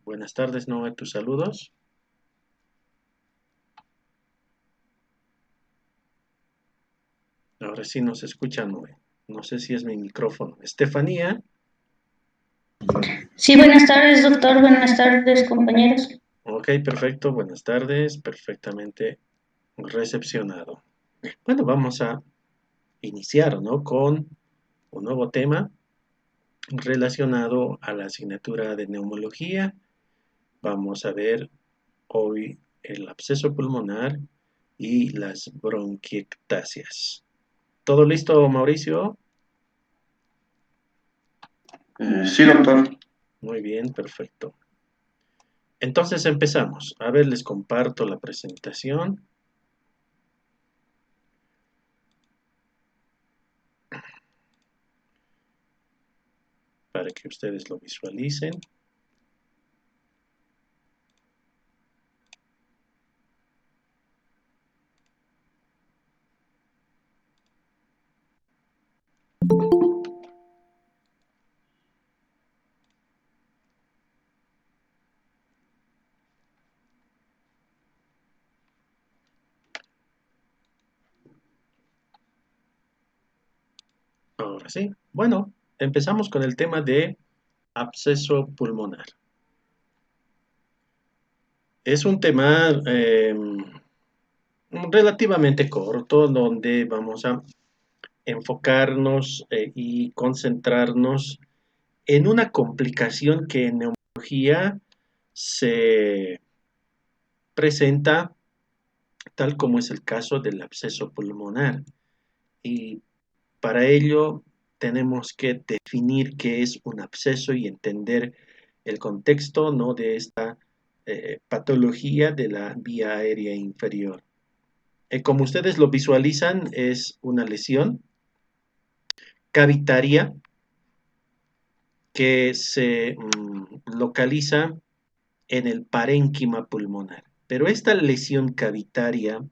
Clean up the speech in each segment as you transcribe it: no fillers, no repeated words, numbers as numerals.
Buenas tardes, Noé, tus saludos. Ahora sí nos escucha, Noé. No sé si es mi micrófono. Estefanía. Sí, buenas tardes, doctor. Buenas tardes, compañeros. Ok, perfecto. Buenas tardes. Perfectamente recepcionado. Bueno, vamos a iniciar, ¿no? Con un nuevo tema relacionado a la asignatura de neumología. Vamos a ver hoy el absceso pulmonar y las bronquiectasias. ¿Todo listo, Mauricio? Sí, doctor. Muy bien, perfecto. Entonces empezamos. A ver, les comparto la presentación. Para que ustedes lo visualicen. Ahora sí. Bueno, empezamos con el tema de absceso pulmonar. Es un tema relativamente corto donde vamos a enfocarnos y concentrarnos en una complicación que en neumología se presenta tal como es el caso del absceso pulmonar. Y para ello tenemos que definir qué es un absceso y entender el contexto, ¿no?, de esta patología de la vía aérea inferior. Como ustedes lo visualizan, es una lesión cavitaria que se localiza en el parénquima pulmonar. Pero esta lesión cavitaria,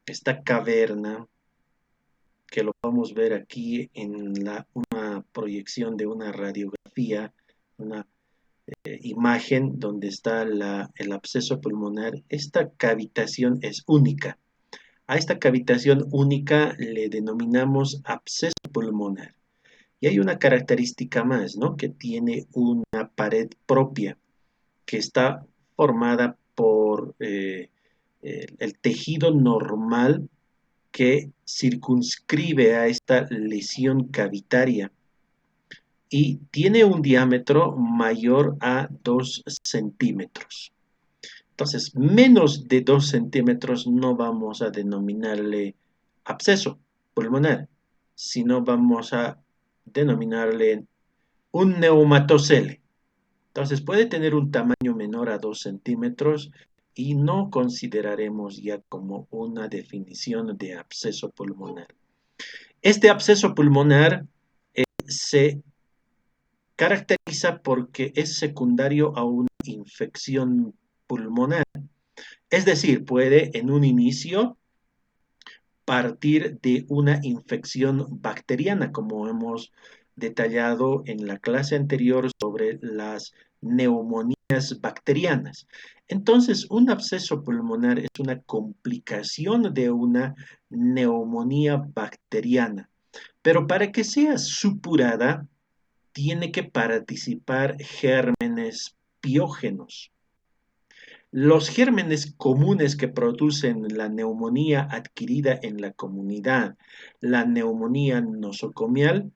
esta caverna, que lo podemos ver aquí en una proyección de una radiografía, una imagen donde está el absceso pulmonar. Esta cavitación es única. A esta cavitación única le denominamos absceso pulmonar. Y hay una característica más, ¿no?, que tiene una pared propia que está formada por el tejido normal que circunscribe a esta lesión cavitaria y tiene un diámetro mayor a 2 centímetros. Entonces, menos de 2 centímetros no vamos a denominarle absceso pulmonar, sino vamos a denominarle un neumatocele. Entonces, puede tener un tamaño menor a 2 centímetros y no consideraremos ya como una definición de absceso pulmonar. Este absceso pulmonar se caracteriza porque es secundario a una infección pulmonar. Es decir, puede en un inicio partir de una infección bacteriana, como hemos detallado en la clase anterior sobre las neumonías bacterianas. Entonces, un absceso pulmonar es una complicación de una neumonía bacteriana. Pero para que sea supurada, tiene que participar gérmenes piógenos. Los gérmenes comunes que producen la neumonía adquirida en la comunidad, la neumonía nosocomial,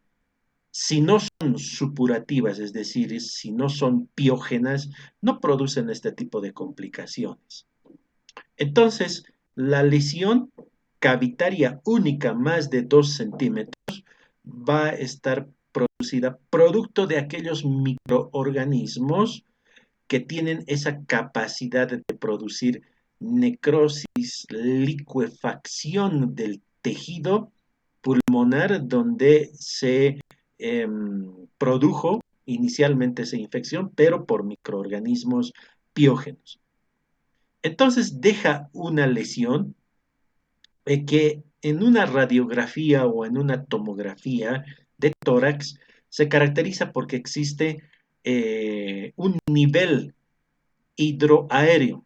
si no son supurativas, es decir, si no son piógenas, no producen este tipo de complicaciones. Entonces, la lesión cavitaria única más de 2 centímetros va a estar producida producto de aquellos microorganismos que tienen esa capacidad de producir necrosis, licuefacción del tejido pulmonar donde se produjo inicialmente esa infección, pero por microorganismos piógenos. Entonces deja una lesión que en una radiografía o en una tomografía de tórax se caracteriza porque existe un nivel hidroaéreo.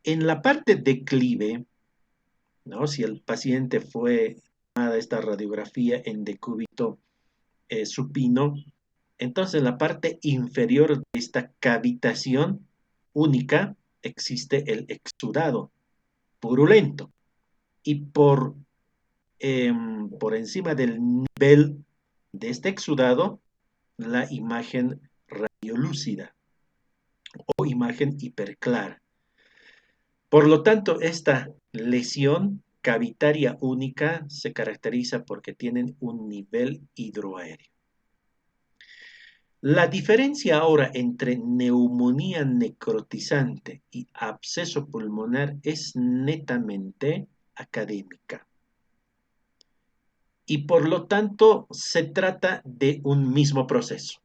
En la parte declive, ¿no? Si el paciente fue tomada esta radiografía en decúbito supino, entonces en la parte inferior de esta cavitación única existe el exudado purulento y por encima del nivel de este exudado la imagen radiolúcida o imagen hiperclara. Por lo tanto, esta lesión cavitaria única se caracteriza porque tienen un nivel hidroaéreo. La diferencia ahora entre neumonía necrotizante y absceso pulmonar es netamente académica. Y por lo tanto se trata de un mismo proceso.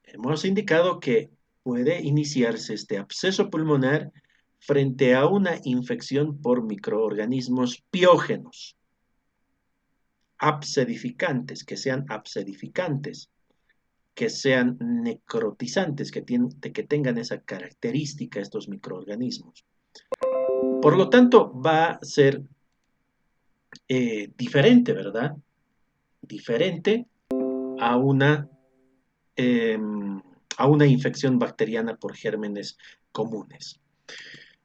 Hemos indicado que puede iniciarse este absceso pulmonar frente a una infección por microorganismos piógenos, absedificantes, que sean absedificantes, que sean necrotizantes, que tengan esa característica estos microorganismos. Por lo tanto, va a ser diferente, ¿verdad? Diferente a una infección bacteriana por gérmenes comunes.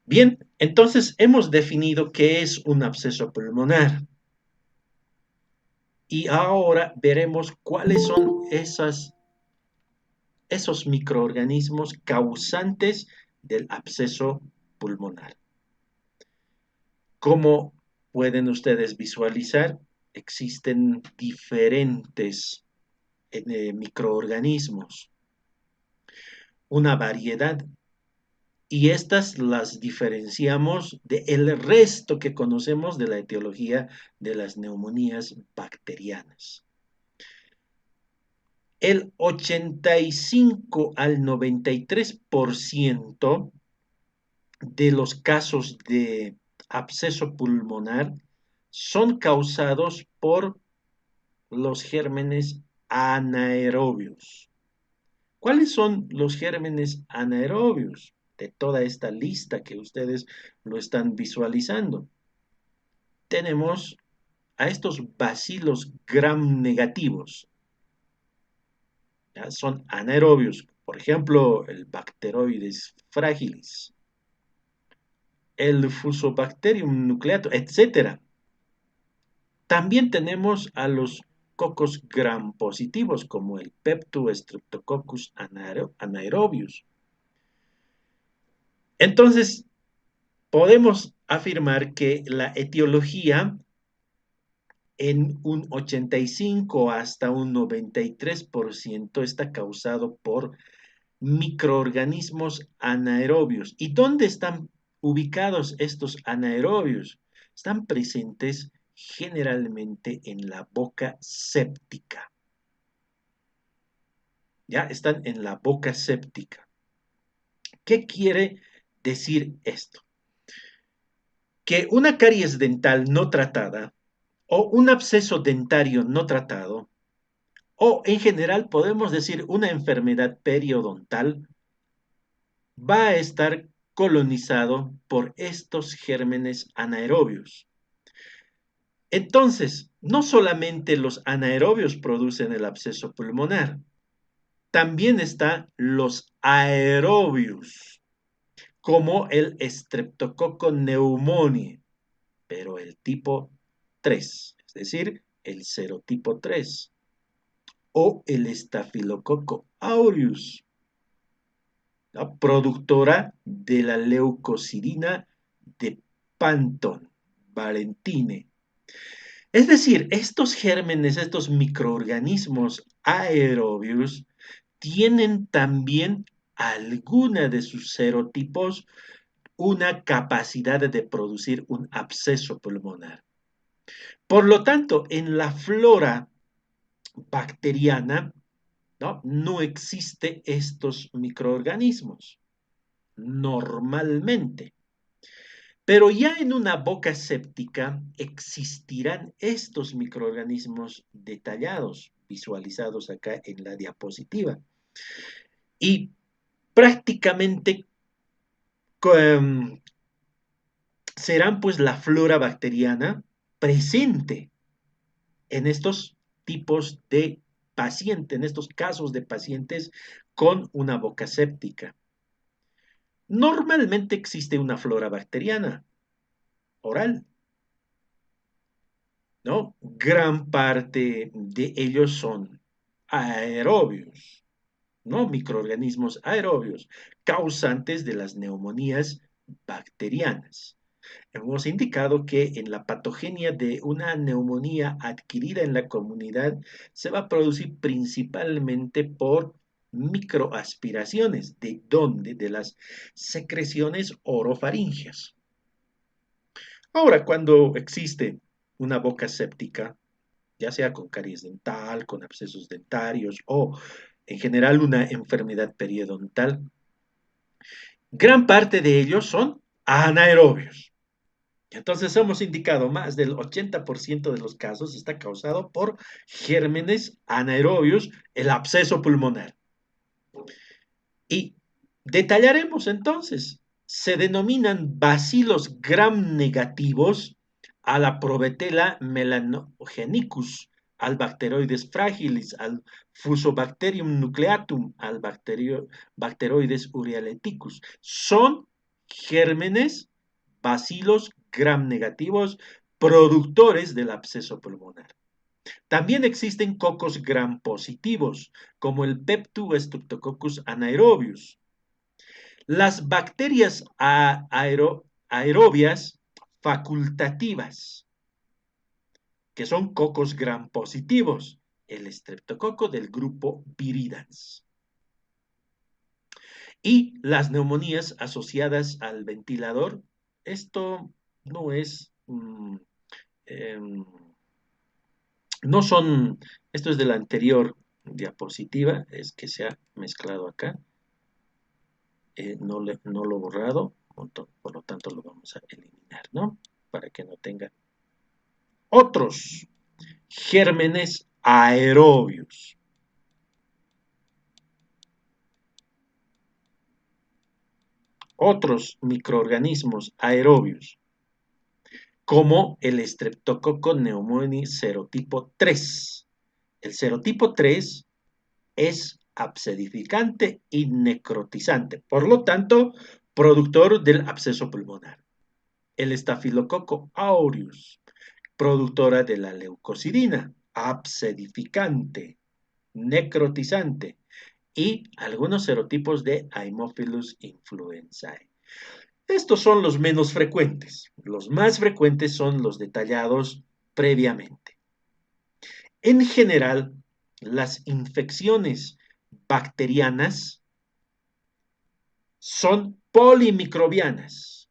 Bien, entonces hemos definido qué es un absceso pulmonar. Y ahora veremos cuáles son esos microorganismos causantes del absceso pulmonar. Como pueden ustedes visualizar, existen diferentes microorganismos, una variedad, y estas las diferenciamos del resto que conocemos de la etiología de las neumonías bacterianas. El 85 al 93% de los casos de absceso pulmonar son causados por los gérmenes anaerobios. ¿Cuáles son los gérmenes anaerobios de toda esta lista que ustedes lo están visualizando? Tenemos a estos bacilos gram negativos. ¿Ya? Son anaerobios, por ejemplo, el Bacteroides fragilis, el Fusobacterium nucleatum, etc. También tenemos a los cocos gram positivos, como el Pepto-Streptococcus anaerobius. Entonces, podemos afirmar que la etiología en un 85 hasta un 93% está causado por microorganismos anaerobios. ¿Y dónde están ubicados estos anaerobios? Están presentes generalmente en la boca séptica. Ya están en la boca séptica. ¿Qué quiere decir esto? Que una caries dental no tratada o un absceso dentario no tratado, o en general podemos decir una enfermedad periodontal, va a estar colonizado por estos gérmenes anaerobios. Entonces, no solamente los anaerobios producen el absceso pulmonar, también están los aerobios, como el Streptococcus pneumoniae, pero el tipo 3, es decir, el serotipo 3, o el Staphylococcus aureus, la productora de la leucocidina de Panton, Valentine. Es decir, estos gérmenes, estos microorganismos aerobios, tienen también alguna de sus serotipos una capacidad de producir un absceso pulmonar. Por lo tanto, en la flora bacteriana, no existe estos microorganismos normalmente. Pero ya en una boca séptica existirán estos microorganismos detallados, visualizados acá en la diapositiva. Y prácticamente serán pues la flora bacteriana presente en estos tipos de pacientes, en estos casos de pacientes con una boca séptica. Normalmente existe una flora bacteriana oral, ¿no? Gran parte de ellos son aerobios, ¿no? Microorganismos aerobios, causantes de las neumonías bacterianas. Hemos indicado que en la patogenia de una neumonía adquirida en la comunidad se va a producir principalmente por microaspiraciones. ¿De dónde? De las secreciones orofaringeas. Ahora, cuando existe una boca séptica, ya sea con caries dental, con abscesos dentarios o en general una enfermedad periodontal, gran parte de ellos son anaerobios. Entonces hemos indicado más del 80% de los casos está causado por gérmenes anaerobios, el absceso pulmonar. Y detallaremos entonces, se denominan bacilos gram negativos a la Provetela melanogenicus, al Bacteroides fragilis, al Fusobacterium nucleatum, al Bacteroides urealeticus. Son gérmenes bacilos gram negativos productores del absceso pulmonar. También existen cocos gram positivos, como el Peptu-Streptococcus anaerobius. Las bacterias aerobias facultativas, que son cocos gram positivos, el estreptococo del grupo Viridans. Y las neumonías asociadas al ventilador, esto no es... no son, esto es de la anterior diapositiva, es que se ha mezclado acá, no lo he borrado, por lo tanto lo vamos a eliminar, ¿no? Para que no tenga otros gérmenes aerobios. Otros microorganismos aerobios, como el Streptococcus pneumoniae serotipo 3. El serotipo 3 es abscedificante y necrotizante, por lo tanto, productor del absceso pulmonar. El Staphylococcus aureus, productora de la leucocidina, abscedificante, necrotizante, y algunos serotipos de Haemophilus influenzae. Estos son los menos frecuentes. Los más frecuentes son los detallados previamente. En general, las infecciones bacterianas son polimicrobianas,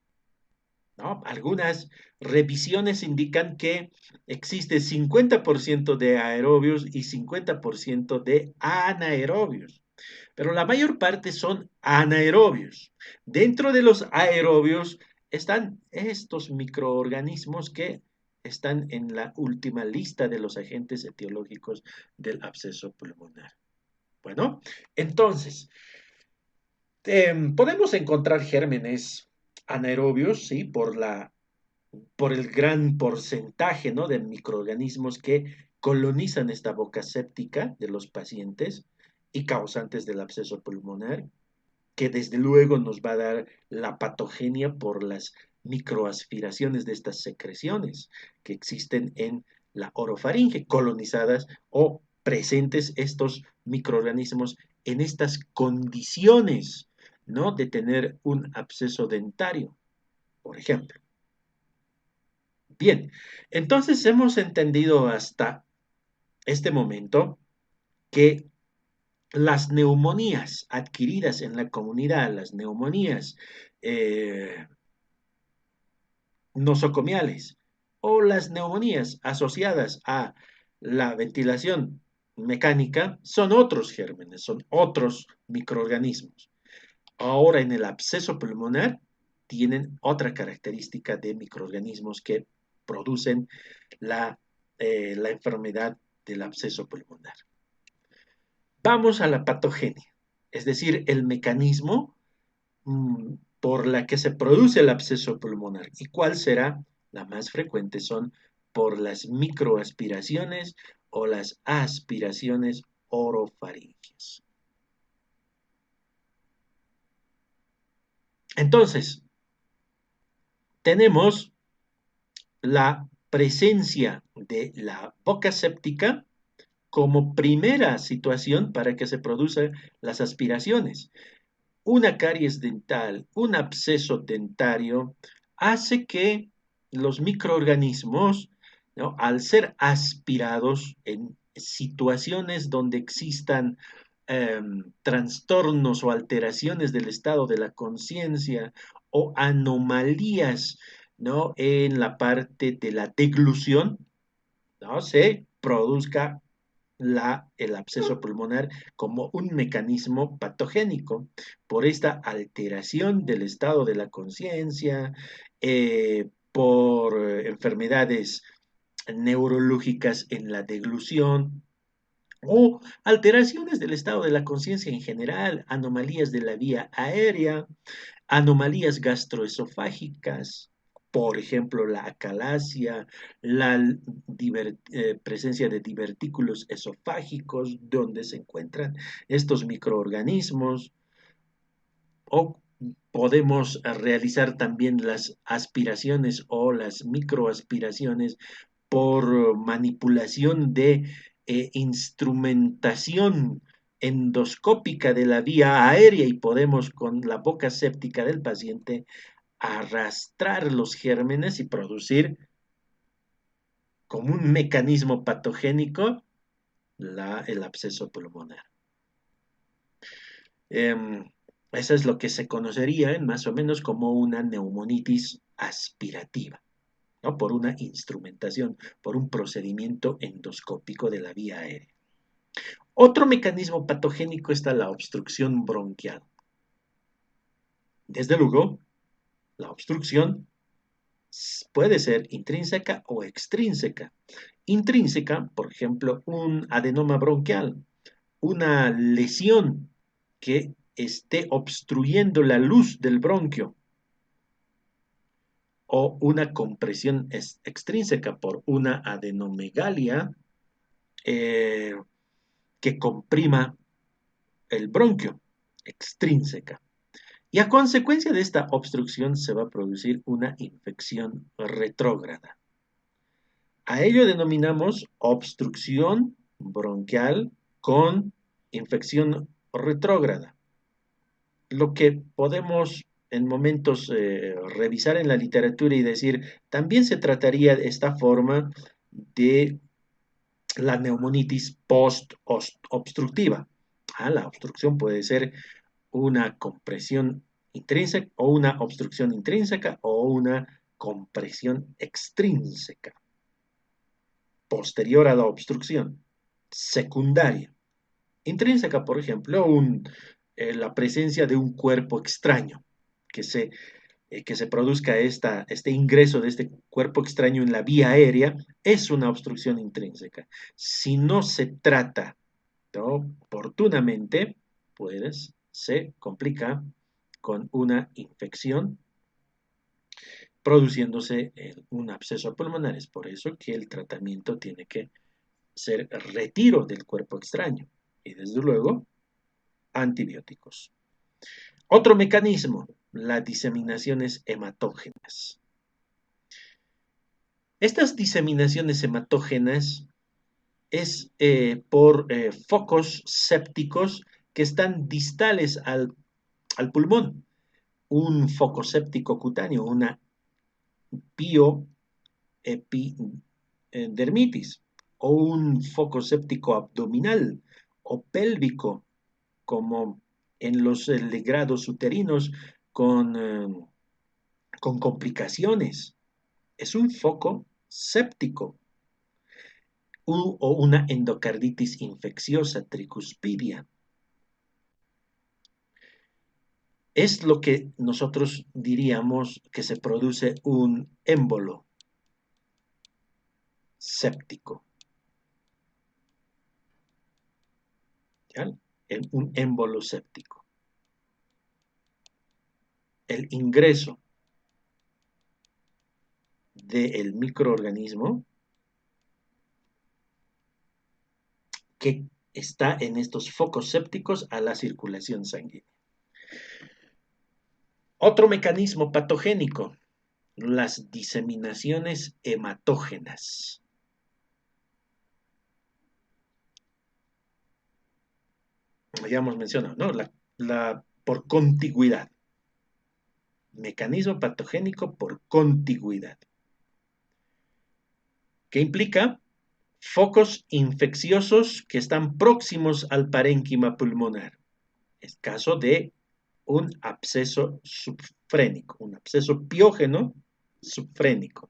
¿no? Algunas revisiones indican que existe 50% de aerobios y 50% de anaerobios, pero la mayor parte son anaerobios. Dentro de los aerobios están estos microorganismos que están en la última lista de los agentes etiológicos del absceso pulmonar. Bueno, entonces, podemos encontrar gérmenes anaerobios, ¿sí? Por el gran porcentaje, ¿no? De microorganismos que colonizan esta boca séptica de los pacientes y causantes del absceso pulmonar, que desde luego nos va a dar la patogenia por las microaspiraciones de estas secreciones que existen en la orofaringe, colonizadas o presentes estos microorganismos en estas condiciones, ¿no? De tener un absceso dentario, por ejemplo. Bien, entonces hemos entendido hasta este momento que las neumonías adquiridas en la comunidad, las neumonías nosocomiales o las neumonías asociadas a la ventilación mecánica son otros gérmenes, son otros microorganismos. Ahora en el absceso pulmonar tienen otra característica de microorganismos que producen la enfermedad del absceso pulmonar. Vamos a la patogenia, es decir, el mecanismo por la que se produce el absceso pulmonar. ¿Y cuál será? La más frecuente son por las microaspiraciones o las aspiraciones orofaringeas. Entonces, tenemos la presencia de la boca séptica como primera situación para que se produzcan las aspiraciones. Una caries dental, un absceso dentario, hace que los microorganismos, ¿no?, al ser aspirados en situaciones donde existan trastornos o alteraciones del estado de la conciencia o anomalías, ¿no?, en la parte de la deglución, ¿no?, se produzca el absceso pulmonar como un mecanismo patogénico por esta alteración del estado de la conciencia, por enfermedades neurológicas en la deglución o alteraciones del estado de la conciencia en general, anomalías de la vía aérea, anomalías gastroesofágicas, por ejemplo, la acalasia, la presencia de divertículos esofágicos, donde se encuentran estos microorganismos, o podemos realizar también las aspiraciones o las microaspiraciones por manipulación de instrumentación endoscópica de la vía aérea y podemos con la boca séptica del paciente arrastrar los gérmenes y producir como un mecanismo patogénico el absceso pulmonar. Eso es lo que se conocería más o menos como una neumonitis aspirativa, ¿no?, por una instrumentación, por un procedimiento endoscópico de la vía aérea. Otro mecanismo patogénico está la obstrucción bronquial. Desde luego, la obstrucción puede ser intrínseca o extrínseca. Intrínseca, por ejemplo, un adenoma bronquial, una lesión que esté obstruyendo la luz del bronquio, o una compresión extrínseca por una adenomegalia que comprima el bronquio, extrínseca. Y a consecuencia de esta obstrucción se va a producir una infección retrógrada. A ello denominamos obstrucción bronquial con infección retrógrada. Lo que podemos en momentos revisar en la literatura y decir, también se trataría de esta forma de la neumonitis post-obstructiva. La obstrucción puede ser una compresión intrínseca o una obstrucción intrínseca o una compresión extrínseca posterior a la obstrucción secundaria. Intrínseca, por ejemplo, la presencia de un cuerpo extraño, que se produzca este ingreso de este cuerpo extraño en la vía aérea, es una obstrucción intrínseca. Si no se trata, ¿no?, oportunamente, pues se complica con una infección produciéndose un absceso pulmonar. Es por eso que el tratamiento tiene que ser retiro del cuerpo extraño y desde luego antibióticos. Otro mecanismo, las diseminaciones hematógenas. Estas diseminaciones hematógenas es por focos sépticos que están distales al pulmón. Un foco séptico cutáneo, una pioepidermitis, o un foco séptico abdominal o pélvico, como en los legrados uterinos con complicaciones. Es un foco séptico. O una endocarditis infecciosa tricuspidia. Es lo que nosotros diríamos que se produce un émbolo séptico. ¿Ya? Un émbolo séptico. el ingreso del microorganismo que está en estos focos sépticos a la circulación sanguínea. Otro mecanismo patogénico, las diseminaciones hematógenas. Ya hemos mencionado, ¿no? Por contigüidad. Mecanismo patogénico por contigüidad. ¿Qué implica? Focos infecciosos que están próximos al parénquima pulmonar. Es caso de un absceso subfrénico, un absceso piógeno subfrénico.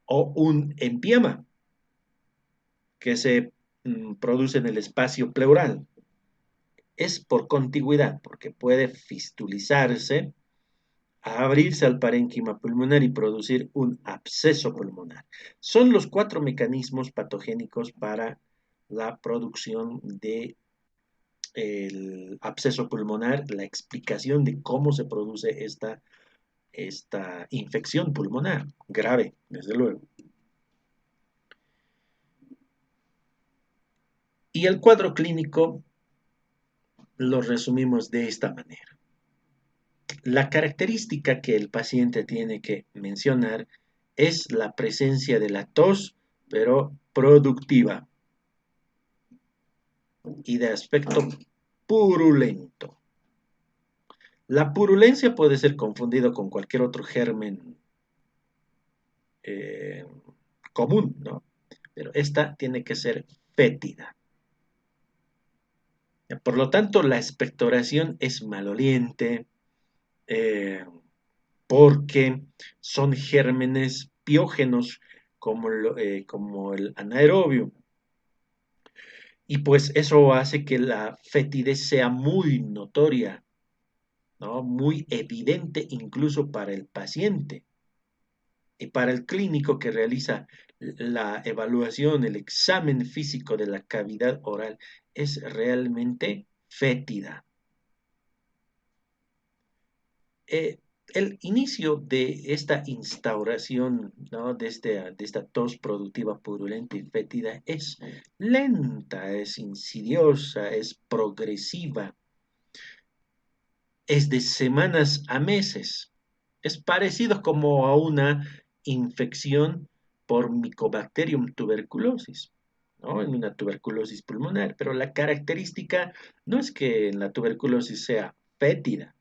O un empiema que se produce en el espacio pleural. Es por contigüidad, porque puede fistulizarse, abrirse al parénquima pulmonar y producir un absceso pulmonar. Son los 4 mecanismos patogénicos para la producción de el absceso pulmonar, la explicación de cómo se produce esta infección pulmonar, grave, desde luego. Y el cuadro clínico lo resumimos de esta manera. La característica que el paciente tiene que mencionar es la presencia de la tos, pero productiva y de aspecto purulento. La purulencia puede ser confundido con cualquier otro germen común, ¿no? Pero esta tiene que ser fétida. Por lo tanto, la expectoración es maloliente porque son gérmenes piógenos como el anaerobio. Y pues eso hace que la fetidez sea muy notoria, ¿no? Muy evidente incluso para el paciente. Y para el clínico que realiza la evaluación, el examen físico de la cavidad oral, es realmente fétida. El inicio de esta instauración, ¿no? de esta tos productiva purulenta y fétida es lenta, es insidiosa, es progresiva, es de semanas a meses. Es parecido como a una infección por Mycobacterium tuberculosis, ¿no? En una tuberculosis pulmonar, pero la característica no es que la tuberculosis sea fétida,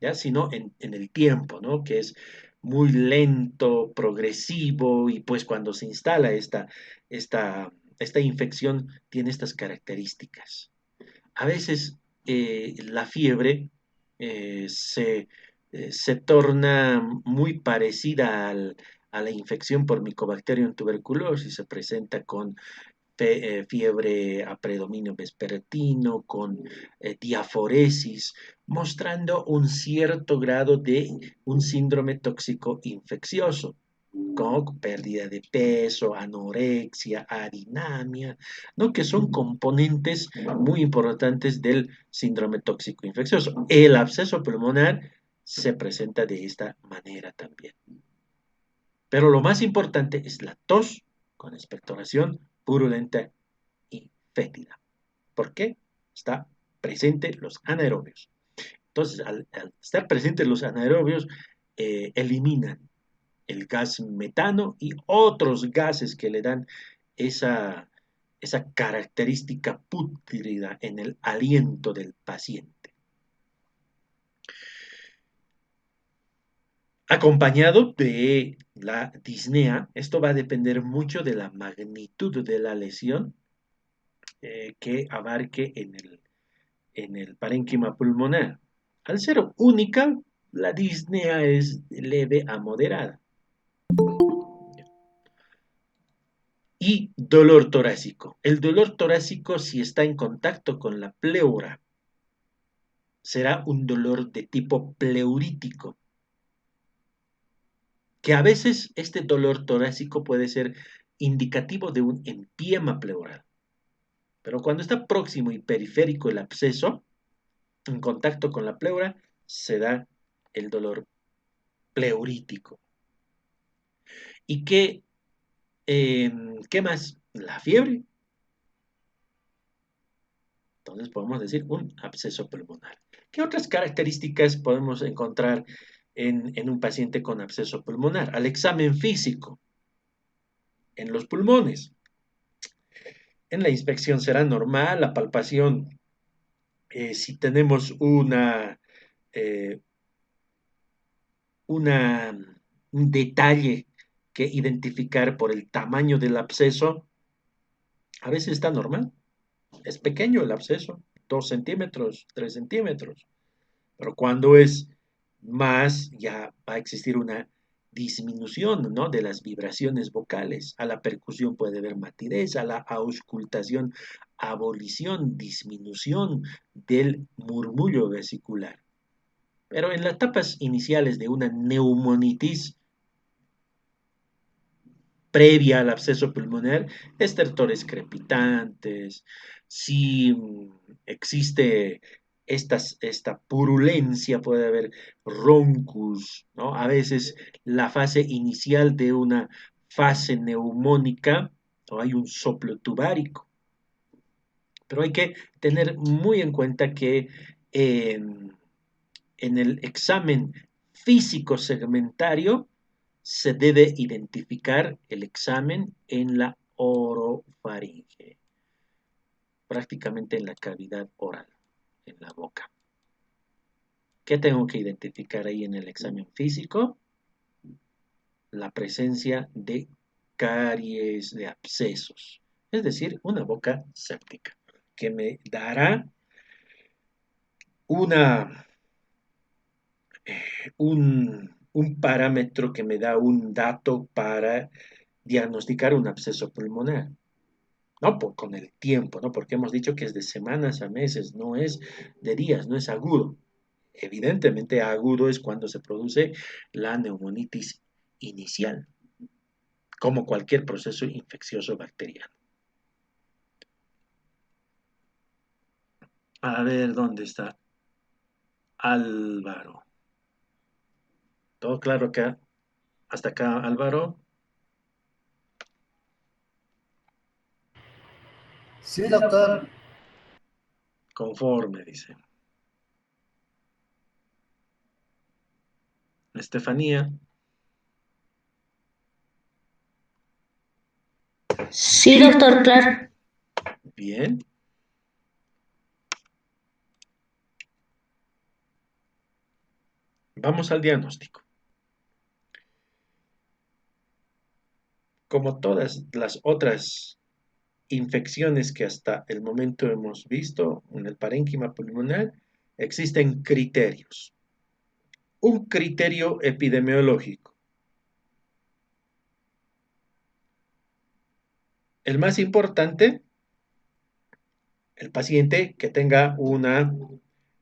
¿ya? Sino en el tiempo, ¿no? Que es muy lento, progresivo, y pues cuando se instala esta infección tiene estas características. A veces la fiebre se torna muy parecida a la infección por Mycobacterium tuberculosis, se presenta con fiebre a predominio vespertino, con diaforesis, mostrando un cierto grado de un síndrome tóxico infeccioso, con pérdida de peso, anorexia, adinamia, ¿no? Que son componentes muy importantes del síndrome tóxico infeccioso. El absceso pulmonar se presenta de esta manera también. Pero lo más importante es la tos con expectoración purulenta y fétida. ¿Por qué? Está presente los anaerobios. Entonces, al estar presentes los anaerobios, eliminan el gas metano y otros gases que le dan esa, esa característica pútrida en el aliento del paciente. Acompañado de la disnea, esto va a depender mucho de la magnitud de la lesión que abarque en el parénquima pulmonar. Al ser única, la disnea es leve a moderada. Y dolor torácico. El dolor torácico, si está en contacto con la pleura, será un dolor de tipo pleurítico, que a veces este dolor torácico puede ser indicativo de un empiema pleural. Pero cuando está próximo y periférico el absceso, en contacto con la pleura se da el dolor pleurítico. ¿Y qué más? La fiebre. Entonces podemos decir un absceso pulmonar. ¿Qué otras características podemos encontrar en un paciente con absceso pulmonar? Al examen físico en los pulmones. En la inspección será normal, la palpación, si tenemos eh, una, un detalle que identificar por el tamaño del absceso, a veces está normal. Es pequeño el absceso, 2 centímetros, 3 centímetros. Pero cuando es más, ya va a existir una disminución, ¿no?, de las vibraciones vocales. A la percusión puede haber matidez, a la auscultación, abolición, disminución del murmullo vesicular. Pero en las etapas iniciales de una neumonitis previa al absceso pulmonar, estertores crepitantes, si existe esta purulencia, puede haber roncus, ¿no? A veces la fase inicial de una fase neumónica, ¿no?, hay un soplo tubárico, pero hay que tener muy en cuenta que en el examen físico segmentario se debe identificar el examen en la orofaringe, prácticamente en la cavidad oral, en la boca. ¿Qué tengo que identificar ahí en el examen físico? La presencia de caries, de abscesos, es decir, una boca séptica, que me dará una, un parámetro que me da un dato para diagnosticar un absceso pulmonar. ¿No? Con el tiempo, ¿no? Porque hemos dicho que es de semanas a meses, no es de días, no es agudo. Evidentemente agudo es cuando se produce la neumonitis inicial, como cualquier proceso infeccioso bacteriano. A ver, ¿dónde está Álvaro? ¿Todo claro acá? ¿Hasta acá, Álvaro? Sí, doctor. Conforme, dice. Estefanía, Sí, doctor, claro. bien. Vamos al diagnóstico. Como todas las otras infecciones que hasta el momento hemos visto en el parénquima pulmonar, existen criterios. Un criterio epidemiológico. El más importante, el paciente que tenga un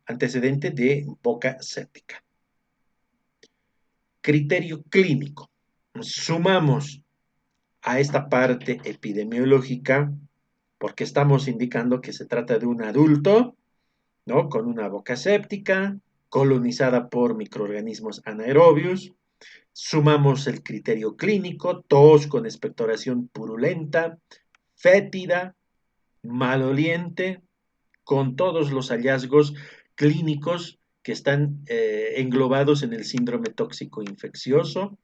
antecedente de boca séptica. Criterio clínico. Sumamos a esta parte epidemiológica porque estamos indicando que se trata de un adulto, ¿no?, con una boca séptica, colonizada por microorganismos anaerobios. Sumamos el criterio clínico, tos con expectoración purulenta, fétida, maloliente, con todos los hallazgos clínicos que están englobados en el síndrome tóxico infeccioso,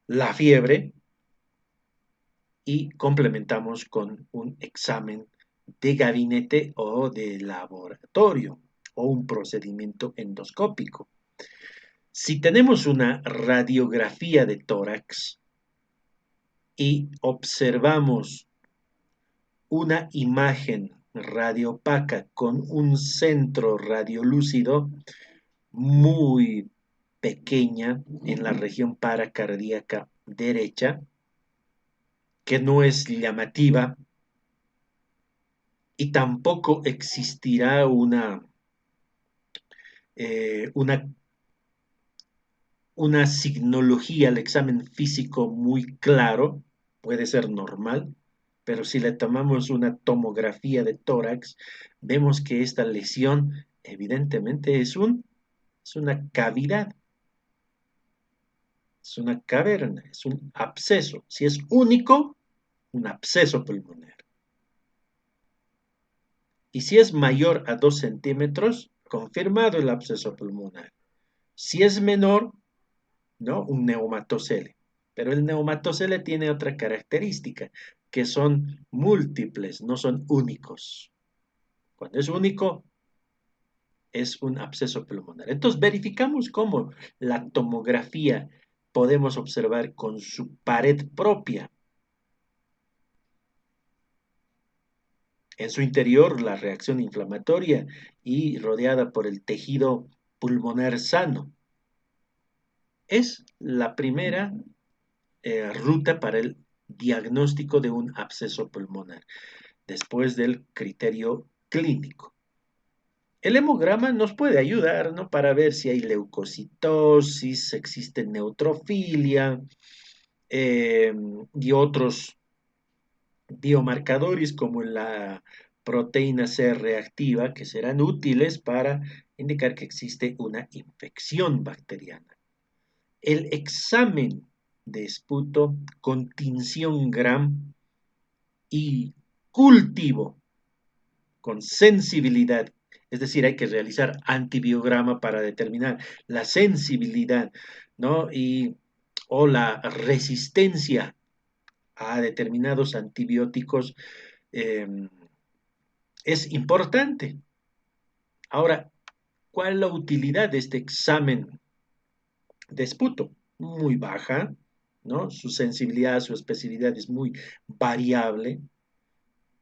la fiebre, y complementamos con un examen de gabinete o de laboratorio o un procedimiento endoscópico. Si tenemos una radiografía de tórax y observamos una imagen radiopaca con un centro radiolúcido muy pequeña en la región paracardíaca derecha, que no es llamativa, y tampoco existirá eh, una, una signología al examen físico muy claro, puede ser normal, pero si le tomamos una tomografía de tórax, vemos que esta lesión evidentemente es una cavidad, es una caverna, es un absceso. Si es único, un absceso pulmonar. Y si es mayor a 2 centímetros, confirmado el absceso pulmonar. Si es menor, ¿no? Un neumatocele. Pero el neumatocele tiene otra característica, que son múltiples, no son únicos. Cuando es único, es un absceso pulmonar. Entonces, verificamos cómo la tomografía podemos observar con su pared propia. En su interior, la reacción inflamatoria y rodeada por el tejido pulmonar sano. Es la primera ruta para el diagnóstico de un absceso pulmonar, después del criterio clínico. El hemograma nos puede ayudar, ¿no? Para ver si hay leucocitosis, existe neutrofilia y otros biomarcadores como la proteína C reactiva que serán útiles para indicar que existe una infección bacteriana. El examen de esputo con tinción Gram y cultivo con sensibilidad, es decir, hay que realizar antibiograma para determinar la sensibilidad, ¿no? O la resistencia a determinados antibióticos eh, es importante. Ahora, ¿cuál es la utilidad de este examen de esputo? Muy baja, ¿no? Su sensibilidad, su especificidad es muy variable.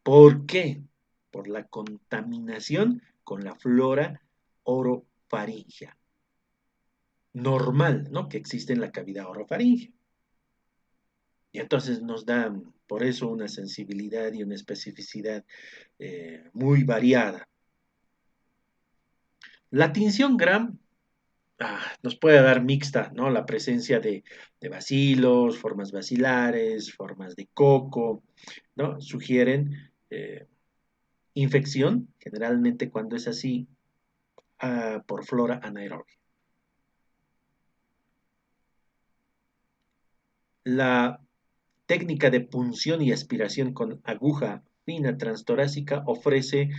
¿Por qué? Por la contaminación con la flora orofaringea normal, ¿no? Que existe en la cavidad orofaringea. Y entonces nos da por eso una sensibilidad y una especificidad muy variada. La tinción Gram nos puede dar mixta, ¿no? La presencia de bacilos, formas bacilares, formas de coco, ¿no? Sugieren infección, generalmente cuando es así, por flora anaerobia. La técnica de punción y aspiración con aguja fina transtorácica ofrece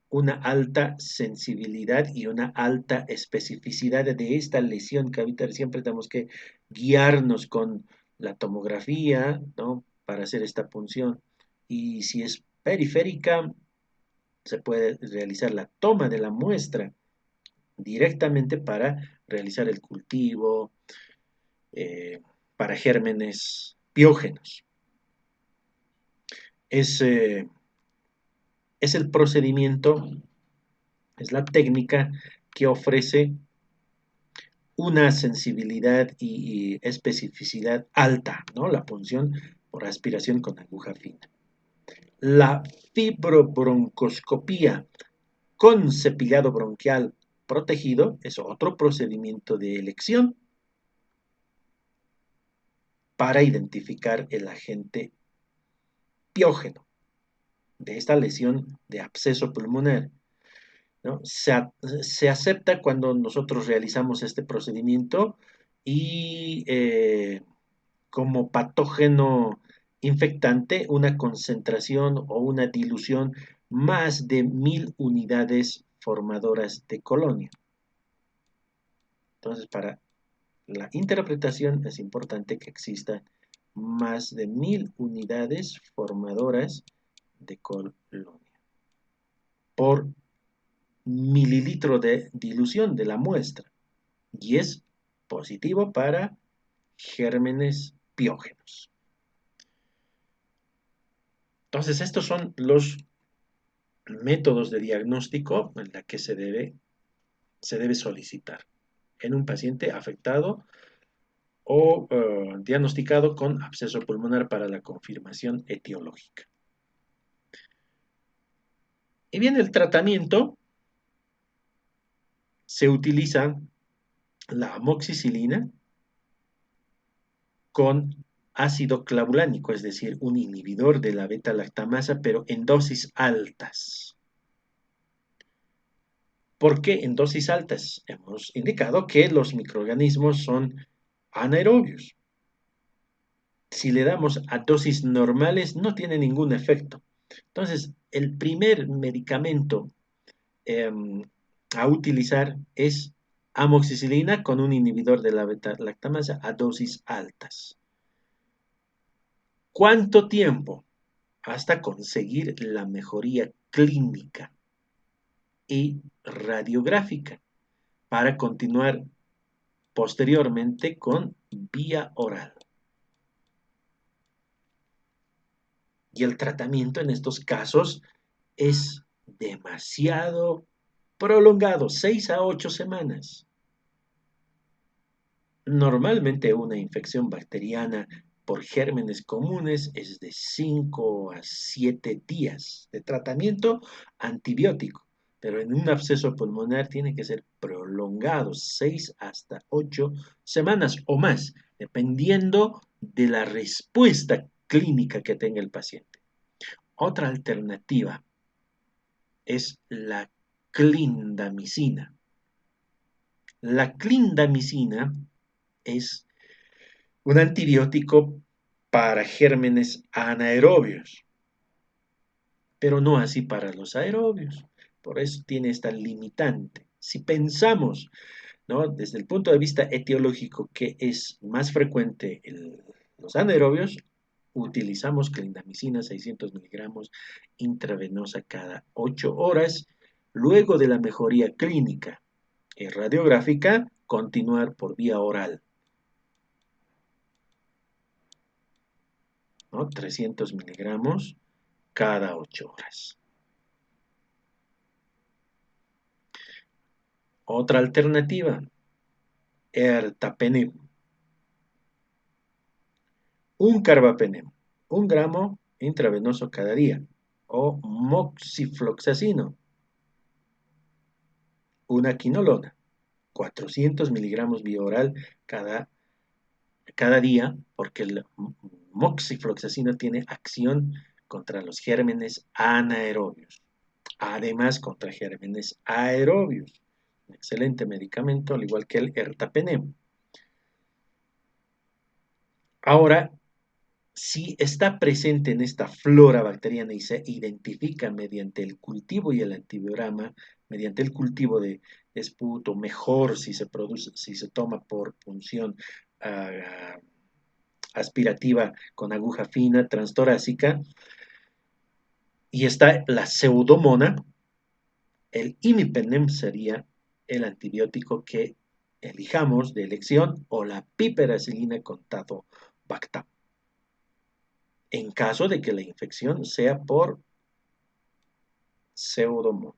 una alta sensibilidad y una alta especificidad de esta lesión cavitaria. Siempre tenemos que guiarnos con la tomografía, ¿no? Para hacer esta punción. Y si es periférica, se puede realizar la toma de la muestra directamente para realizar el cultivo eh, para gérmenes piógenos. Es, eh, es el procedimiento, es la técnica que ofrece una sensibilidad y especificidad alta, ¿no? La punción por aspiración con aguja fina. La fibrobroncoscopía con cepillado bronquial protegido es otro procedimiento de elección para identificar el agente piógeno de esta lesión de absceso pulmonar, ¿no? Se acepta cuando nosotros realizamos este procedimiento y como patógeno infectante una concentración o una dilución más de 1000 unidades formadoras de colonia. Entonces, para la interpretación es importante que exista más de 1000 unidades formadoras de colonia por mililitro de dilución de la muestra y es positivo para gérmenes piógenos. Entonces, estos son los métodos de diagnóstico en la que se debe solicitar en un paciente afectado o diagnosticado con absceso pulmonar para la confirmación etiológica. Y bien, el tratamiento se utiliza la amoxicilina con ácido clavulánico, es decir, un inhibidor de la beta-lactamasa, pero en dosis altas. ¿Por qué en dosis altas? Hemos indicado que los microorganismos son anaerobios. Si le damos a dosis normales, no tiene ningún efecto. Entonces, el primer medicamento a utilizar es amoxicilina con un inhibidor de la beta-lactamasa a dosis altas. ¿Cuánto tiempo? Hasta conseguir la mejoría clínica y radiográfica para continuar posteriormente con vía oral. Y el tratamiento en estos casos es demasiado prolongado, 6 a 8 semanas. Normalmente una infección bacteriana por gérmenes comunes es de 5 a 7 días de tratamiento antibiótico, pero en un absceso pulmonar tiene que ser prolongado 6 hasta 8 semanas o más, dependiendo de la respuesta clínica que tenga el paciente. Otra alternativa es la clindamicina. La clindamicina es un antibiótico para gérmenes anaerobios, pero no así para los aerobios. Por eso tiene esta limitante. Si pensamos, ¿no?, desde el punto de vista etiológico que es más frecuente los anaerobios, utilizamos clindamicina 600 miligramos intravenosa cada 8 horas, luego de la mejoría clínica y radiográfica, continuar por vía oral, ¿no? 300 miligramos cada 8 horas. Otra alternativa, ertapenem. Un carbapenem, 1 gramo intravenoso cada día. O moxifloxacino, una quinolona, 400 miligramos vía oral cada día, porque el moxifloxacino tiene acción contra los gérmenes anaerobios, además contra gérmenes aerobios. Un excelente medicamento, al igual que el ertapenem. Ahora, si está presente en esta flora bacteriana y se identifica mediante el cultivo y el antibiograma, mediante el cultivo de esputo, mejor si se produce, si se toma por punción aspirativa con aguja fina, transtorácica, y está la pseudomona, el imipenem sería el antibiótico que elijamos de elección, o la piperacilina con tazobactam, en caso de que la infección sea por pseudomona.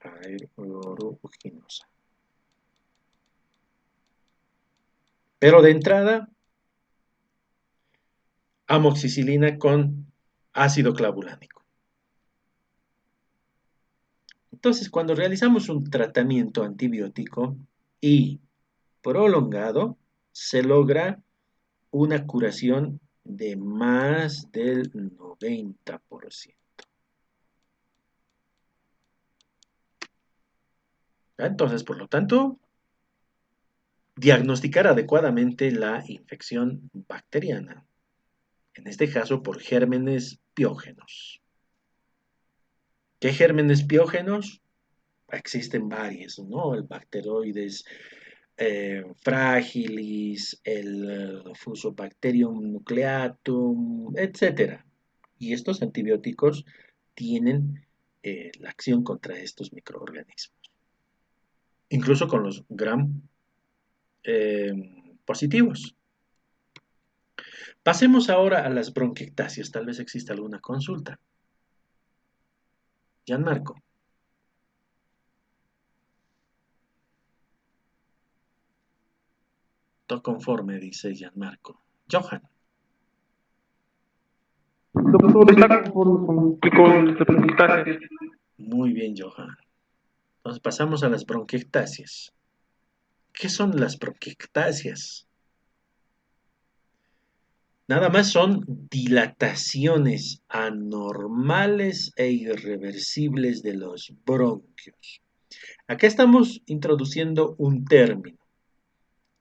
Aeruginosa. Pero de entrada, amoxicilina con ácido clavulánico. Entonces, cuando realizamos un tratamiento antibiótico y prolongado, se logra una curación de más del 90%. Entonces, por lo tanto, diagnosticar adecuadamente la infección bacteriana, en este caso por gérmenes piógenos. ¿Qué gérmenes piógenos? Existen varios, ¿no? El Bacteroides fragilis, el Fusobacterium nucleatum, etc. Y estos antibióticos tienen la acción contra estos microorganismos. Incluso con los gram positivos. Pasemos ahora a las bronquiectasias. Tal vez exista alguna consulta. Gianmarco. Todo conforme, dice Gianmarco. Johan. Doctor, está conforme con las Muy bien, Johan. Entonces pasamos a las bronquiectasias. ¿Qué son las bronquiectasias? Nada más son dilataciones anormales e irreversibles de los bronquios. Acá estamos introduciendo un término,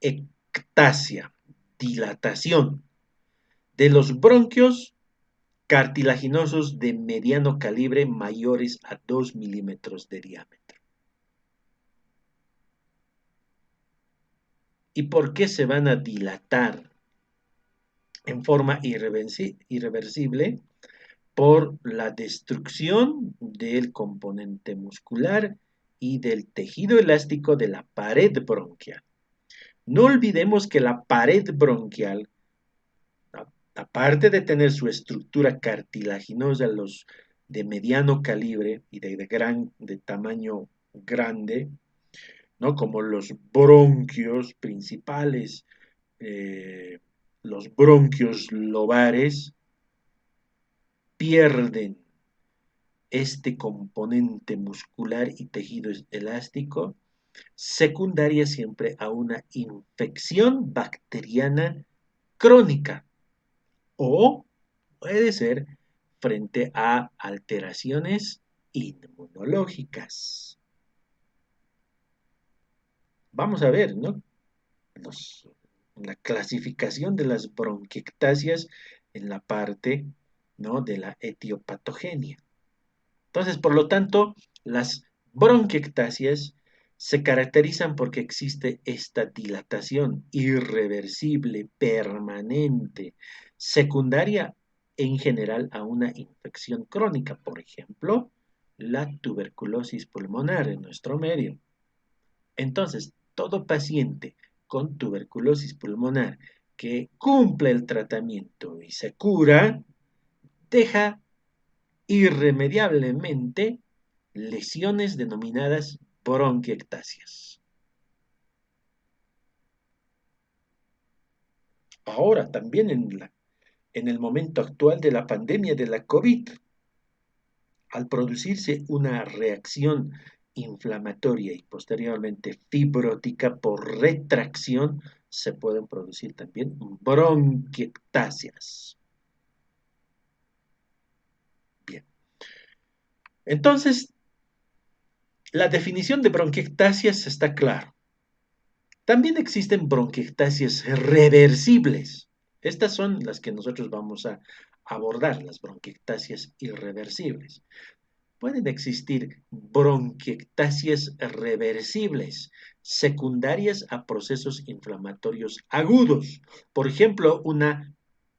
ectasia, dilatación de los bronquios cartilaginosos de mediano calibre mayores a 2 milímetros de diámetro. ¿Y por qué se van a dilatar en forma irreversible? Por la destrucción del componente muscular y del tejido elástico de la pared bronquial. No olvidemos que la pared bronquial, aparte de tener su estructura cartilaginosa, los de mediano calibre y de tamaño grande, ¿no? Como los bronquios principales, los bronquios lobares, pierden este componente muscular y tejido elástico, secundaria siempre a una infección bacteriana crónica o puede ser frente a alteraciones inmunológicas. Vamos a ver, ¿no? La clasificación de las bronquiectasias en la parte, ¿no?, de la etiopatogenia. Entonces, por lo tanto, las bronquiectasias se caracterizan porque existe esta dilatación irreversible, permanente, secundaria en general a una infección crónica, por ejemplo, la tuberculosis pulmonar en nuestro medio. Entonces, todo paciente con tuberculosis pulmonar que cumple el tratamiento y se cura, deja irremediablemente lesiones denominadas bronquiectasias. Ahora, también en el momento actual de la pandemia de la COVID, al producirse una reacción inflamatoria y posteriormente fibrótica por retracción, se pueden producir también bronquiectasias. Bien. Entonces, la definición de bronquiectasias está clara. También existen bronquiectasias reversibles. Estas son las que nosotros vamos a abordar, las bronquiectasias irreversibles. Pueden existir bronquiectasias reversibles, secundarias a procesos inflamatorios agudos. Por ejemplo, una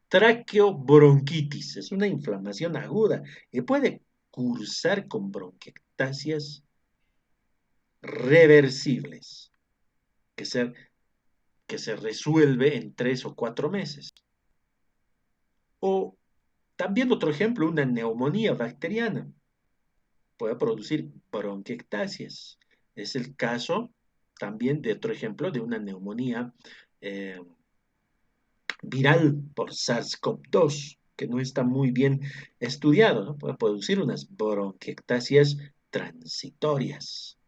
traqueobronquitis es una inflamación aguda y puede cursar con bronquiectasias reversibles, que se resuelve en 3 o 4 meses. O también otro ejemplo, una neumonía bacteriana puede producir bronquiectasias. Es el caso también de otro ejemplo de una neumonía viral por SARS-CoV-2, que no está muy bien estudiado, ¿no? Puede producir unas bronquiectasias transitorias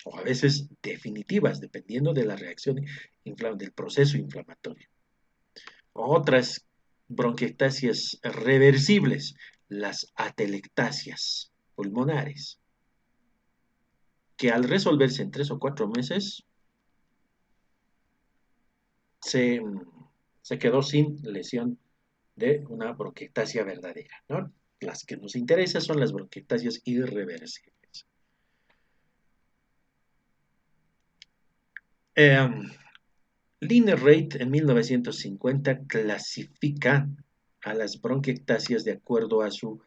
o a veces definitivas, dependiendo de la reacción del proceso inflamatorio. Otras bronquiectasias reversibles, las atelectasias pulmonares, que al resolverse en 3 o 4 meses se quedó sin lesión de una bronquiectasia verdadera, ¿no? Las que nos interesan son las bronquiectasias irreversibles. Linerate en 1950 clasifica a las bronquiectasias de acuerdo a su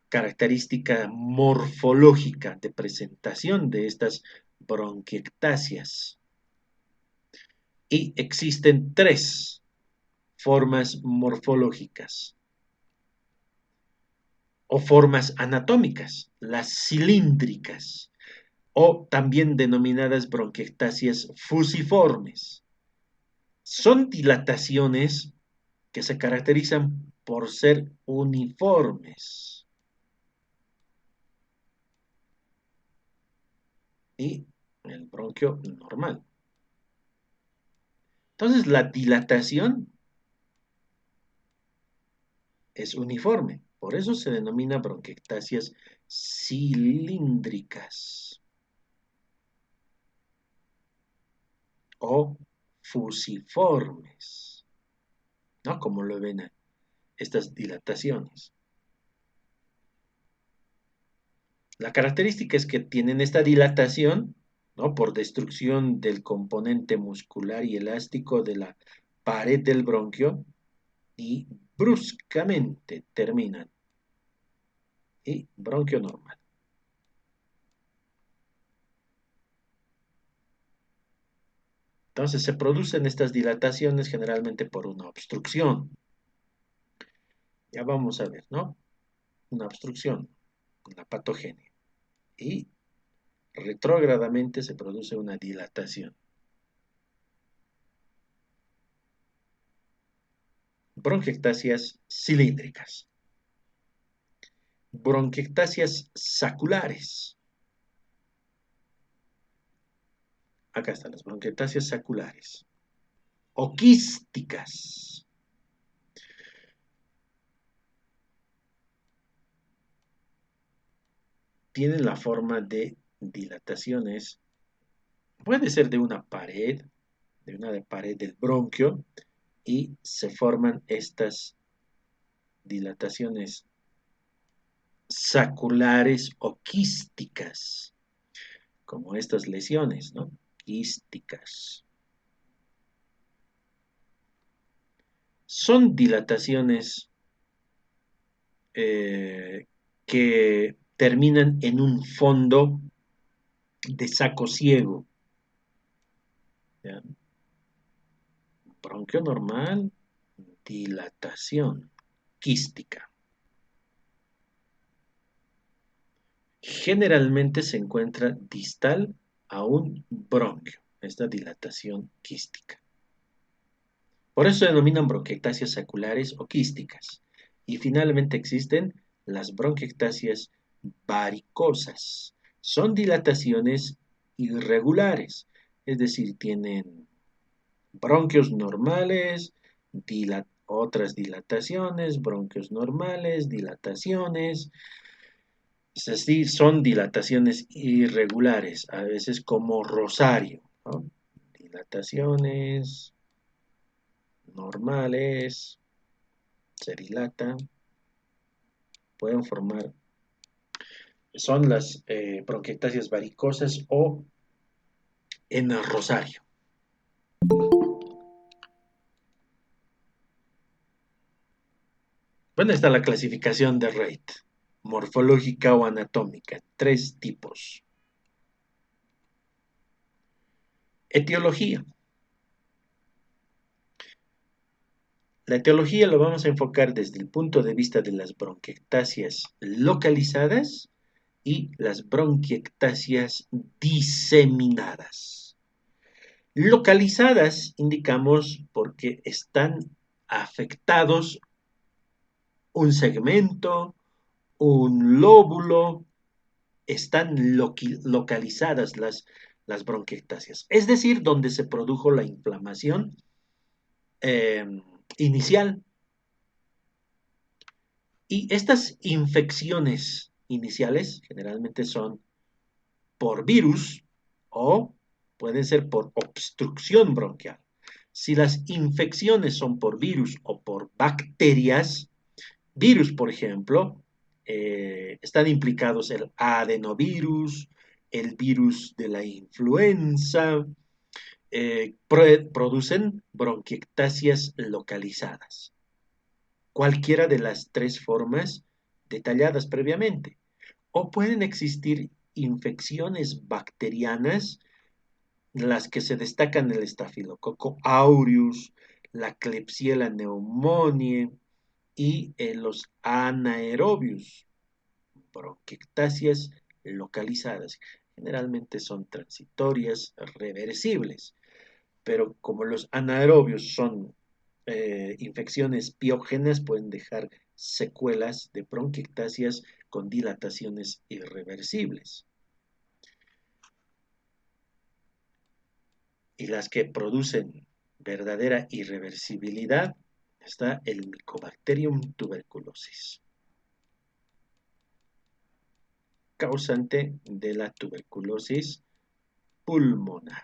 característica morfológica de presentación de estas bronquiectasias. Y existen 3 formas morfológicas o formas anatómicas, las cilíndricas o también denominadas bronquiectasias fusiformes. Son dilataciones que se caracterizan por ser uniformes y el bronquio normal. Entonces, la dilatación es uniforme. Por eso se denomina bronquiectasias cilíndricas o fusiformes, ¿no? Como lo ven estas dilataciones. La característica es que tienen esta dilatación, ¿no? Por destrucción del componente muscular y elástico de la pared del bronquio y bruscamente terminan y bronquio normal. Entonces se producen estas dilataciones generalmente por una obstrucción. Ya vamos a ver, ¿no? Una obstrucción, una patogenia. Y retrógradamente se produce una dilatación. Bronquiectasias cilíndricas. Bronquiectasias saculares. Acá están las bronquiectasias saculares. O quísticas. Tienen la forma de dilataciones. Puede ser de una pared del bronquio, y se forman estas dilataciones saculares o quísticas, como estas lesiones, ¿no? Quísticas. Son dilataciones que terminan en un fondo de saco ciego. ¿Ya? Bronquio normal, dilatación quística. Generalmente se encuentra distal a un bronquio, esta dilatación quística. Por eso se denominan bronquiectasias saculares o quísticas. Y finalmente existen las bronquiectasias varicosas. Son dilataciones irregulares, es decir, tienen bronquios normales, otras dilataciones, bronquios normales, dilataciones. Es decir, son dilataciones irregulares, a veces como rosario, ¿no? Dilataciones normales, se dilata, pueden formar, son las bronquiectasias varicosas o en rosario. Bueno, está la clasificación de Reid, morfológica o anatómica, 3 tipos. Etiología. La etiología lo vamos a enfocar desde el punto de vista de las bronquiectasias localizadas y las bronquiectasias diseminadas. Localizadas indicamos porque están afectados un segmento, un lóbulo, están localizadas las bronquiectasias, es decir, donde se produjo la inflamación inicial. Y estas infecciones iniciales generalmente son por virus o pueden ser por obstrucción bronquial. Si las infecciones son por virus o por bacterias, virus, por ejemplo, están implicados el adenovirus, el virus de la influenza, producen bronquiectasias localizadas. Cualquiera de las 3 formas detalladas previamente. O pueden existir infecciones bacterianas, las que se destacan el estafilococo aureus, la Klebsiella pneumoniae y los anaerobios, bronquiectasias localizadas. Generalmente son transitorias, reversibles, pero como los anaerobios son infecciones piógenas, pueden dejar secuelas de bronquiectasias con dilataciones irreversibles. Y las que producen verdadera irreversibilidad, está el Mycobacterium tuberculosis, causante de la tuberculosis pulmonar.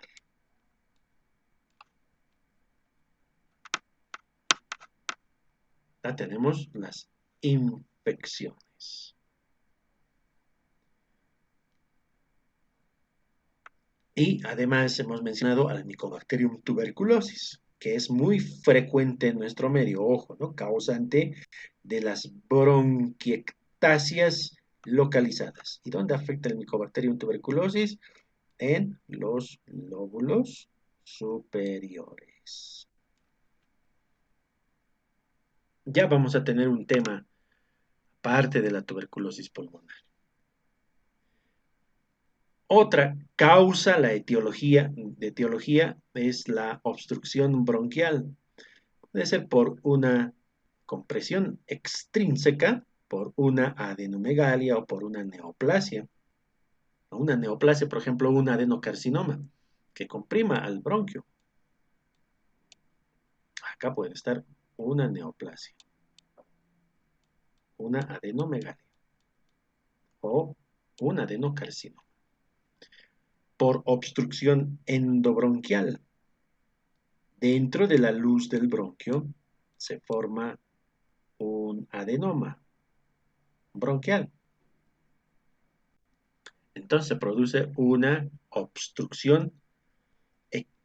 Ya tenemos las infecciones. Y además hemos mencionado al Mycobacterium tuberculosis, que es muy frecuente en nuestro medio, ojo, ¿no? Causante de las bronquiectasias localizadas. ¿Y dónde afecta el Mycobacterium tuberculosis? En los lóbulos superiores. Ya vamos a tener un tema aparte de la tuberculosis pulmonar. Otra causa, la etiología es la obstrucción bronquial. Puede ser por una compresión extrínseca, por una adenomegalia o por una neoplasia. Una neoplasia, por ejemplo, un adenocarcinoma que comprima al bronquio. Acá puede estar una neoplasia, una adenomegalia o un adenocarcinoma. Por obstrucción endobronquial. Dentro de la luz del bronquio se forma un adenoma bronquial. Entonces se produce una obstrucción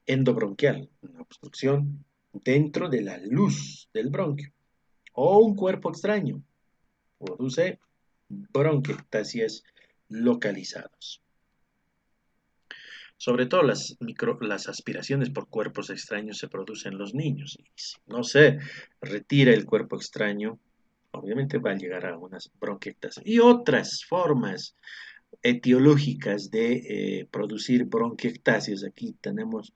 endobronquial, una obstrucción dentro de la luz del bronquio. O un cuerpo extraño produce bronquiectasias localizados. Sobre todo las aspiraciones por cuerpos extraños se producen en los niños. Y si no se retira el cuerpo extraño, obviamente va a llegar a unas bronquiectasias. Y otras formas etiológicas de producir bronquiectasias. Aquí tenemos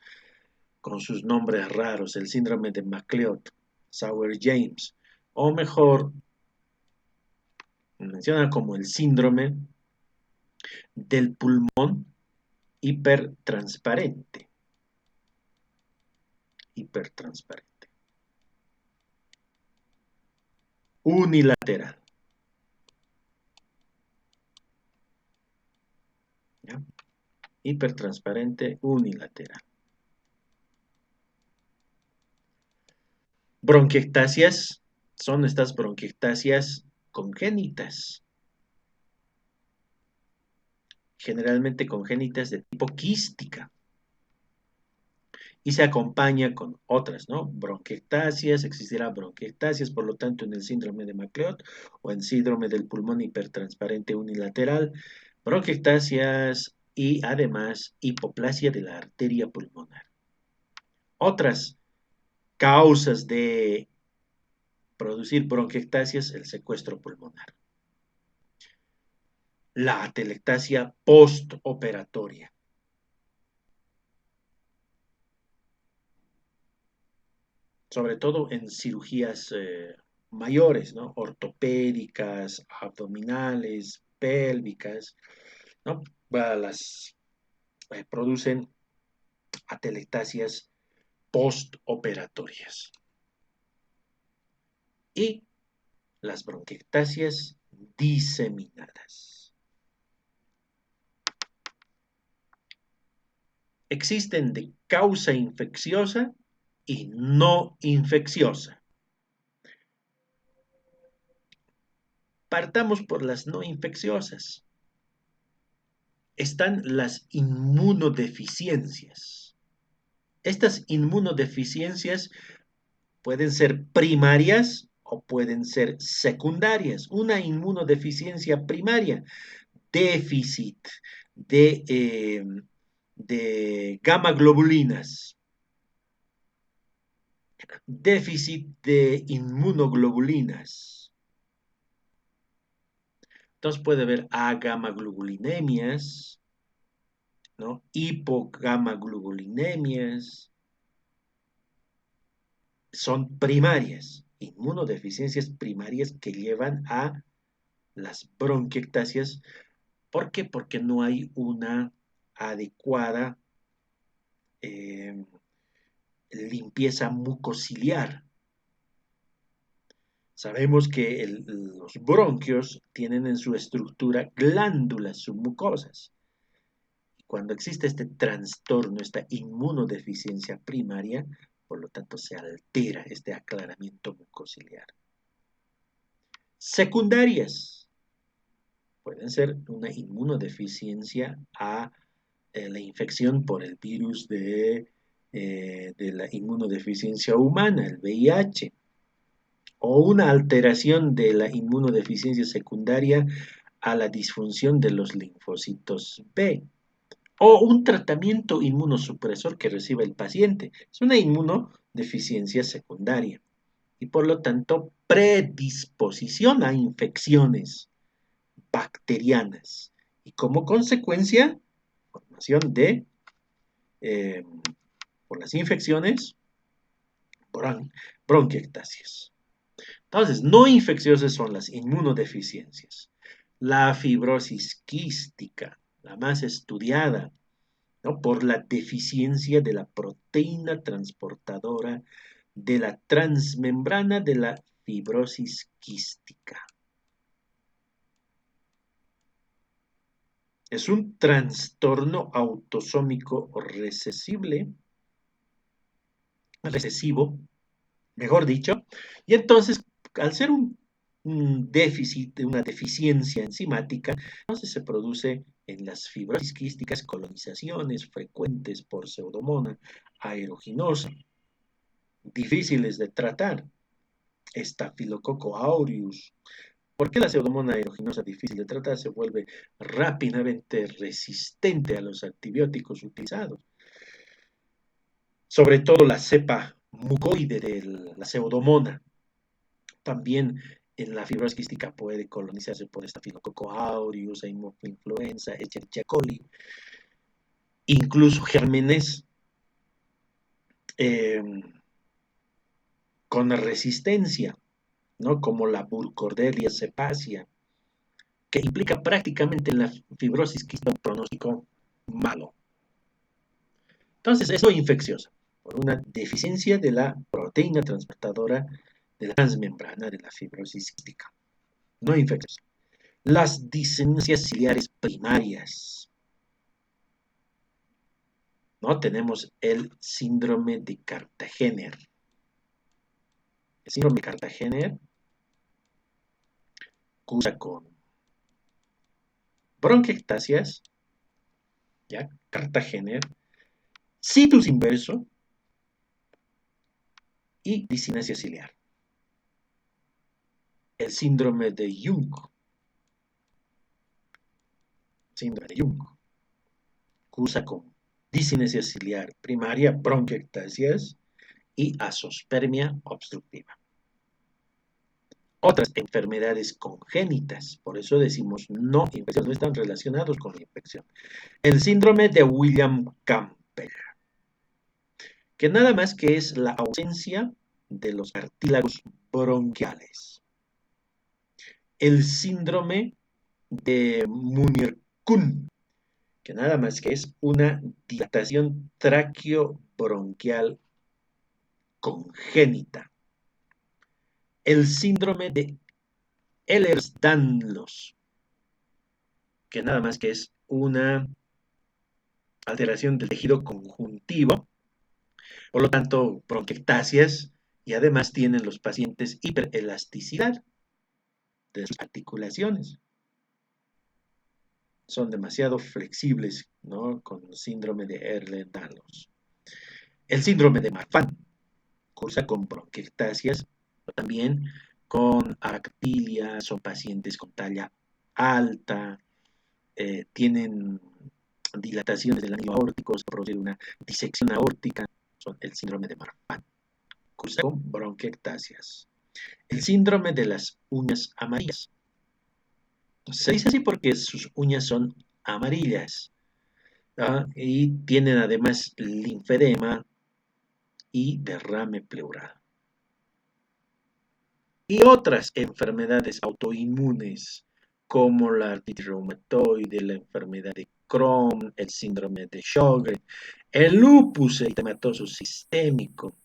con sus nombres raros el síndrome de MacLeod, Sauer-James, o mejor, menciona como el síndrome del pulmón hipertransparente. Hipertransparente. Unilateral. ¿Ya? Hipertransparente unilateral. Bronquiectasias son estas bronquiectasias congénitas. Generalmente congénitas de tipo quística. Y se acompaña con otras, ¿no? Bronquiectasias, existirá bronquiectasias, por lo tanto, en el síndrome de MacLeod o en síndrome del pulmón hipertransparente unilateral, bronquiectasias y además hipoplasia de la arteria pulmonar. Otras causas de producir bronquiectasias, el secuestro pulmonar. La atelectasia postoperatoria. Sobre todo en cirugías mayores, ¿no? Ortopédicas, abdominales, pélvicas, ¿no? Las producen atelectasias postoperatorias. Y las bronquiectasias diseminadas. Existen de causa infecciosa y no infecciosa. Partamos por las no infecciosas. Están las inmunodeficiencias. Estas inmunodeficiencias pueden ser primarias o pueden ser secundarias. Una inmunodeficiencia primaria, déficit de gamma globulinas, déficit de inmunoglobulinas. Entonces puede haber agammaglobulinemias, ¿no? Hipogammaglobulinemias. Son primarias, inmunodeficiencias primarias que llevan a las bronquiectasias. ¿Por qué? Porque no hay una adecuada limpieza mucociliar. Sabemos que los bronquios tienen en su estructura glándulas submucosas. Cuando existe este trastorno, esta inmunodeficiencia primaria, por lo tanto se altera este aclaramiento mucociliar. Secundarias pueden ser una inmunodeficiencia a la infección por el virus de la inmunodeficiencia humana, el VIH, o una alteración de la inmunodeficiencia secundaria a la disfunción de los linfocitos B, o un tratamiento inmunosupresor que recibe el paciente. Es una inmunodeficiencia secundaria y por lo tanto predisposición a infecciones bacterianas y como consecuencia formación de por las infecciones bronquiectasias. Entonces, no infecciosas son las inmunodeficiencias. La fibrosis quística, la más estudiada, ¿no? Por la deficiencia de la proteína transportadora de la transmembrana de la fibrosis quística. Es un trastorno autosómico recesivo, mejor dicho, y entonces, al ser un déficit, una deficiencia enzimática, entonces se produce en las fibrosis quísticas colonizaciones frecuentes por Pseudomonas aeruginosa, difíciles de tratar, Staphylococcus aureus. ¿Por qué la Pseudomonas aeruginosa difícil de tratar? Se vuelve rápidamente resistente a los antibióticos utilizados. Sobre todo la cepa mucoide de la Pseudomonas. También en la fibrosis quística puede colonizarse por Staphylococcus aureus, Haemophilus, Escherichia coli, incluso gérmenes con resistencia, ¿no? Como la Burkholderia cepacia, que implica prácticamente en la fibrosis quística un pronóstico malo. Entonces, es infecciosa por una deficiencia de la proteína transportadora de la transmembrana de la fibrosis quística. No infecciosa. Las disemias ciliares primarias. ¿No? Tenemos el síndrome de Cartagener. El síndrome de Cartagener cursa con bronquiectasias, ¿ya? Cartagener, situs inverso y discinesia ciliar. El síndrome de Jung. Síndrome de Jung cursa con discinesia ciliar primaria, bronquiectasias y azospermia obstructiva. Otras enfermedades congénitas, por eso decimos no infecciones, no están relacionados con la infección. El síndrome de Williams-Campbell, que nada más que es la ausencia de los cartílagos bronquiales. El síndrome de Muir-Kuhn, que nada más que es una dilatación traqueobronquial congénita. El síndrome de Ehlers-Danlos, que nada más que es una alteración del tejido conjuntivo, por lo tanto, bronquiectasias, y además tienen los pacientes hiperelasticidad de sus articulaciones. Son demasiado flexibles, ¿no? Con el síndrome de Ehlers-Danlos. El síndrome de Marfan cursa con bronquiectasias, pero también con aractilia, son pacientes con talla alta, tienen dilataciones del anillo aórtico, se produce una disección aórtica, son el síndrome de Marfan, cursa con bronquiectasias. El síndrome de las uñas amarillas. Se dice así porque sus uñas son amarillas, ¿ah? Y tienen además linfedema y derrame pleural. Y otras enfermedades autoinmunes como la artritis reumatoide, la enfermedad de Crohn, el síndrome de Sjögren, el lupus eritematoso sistémico.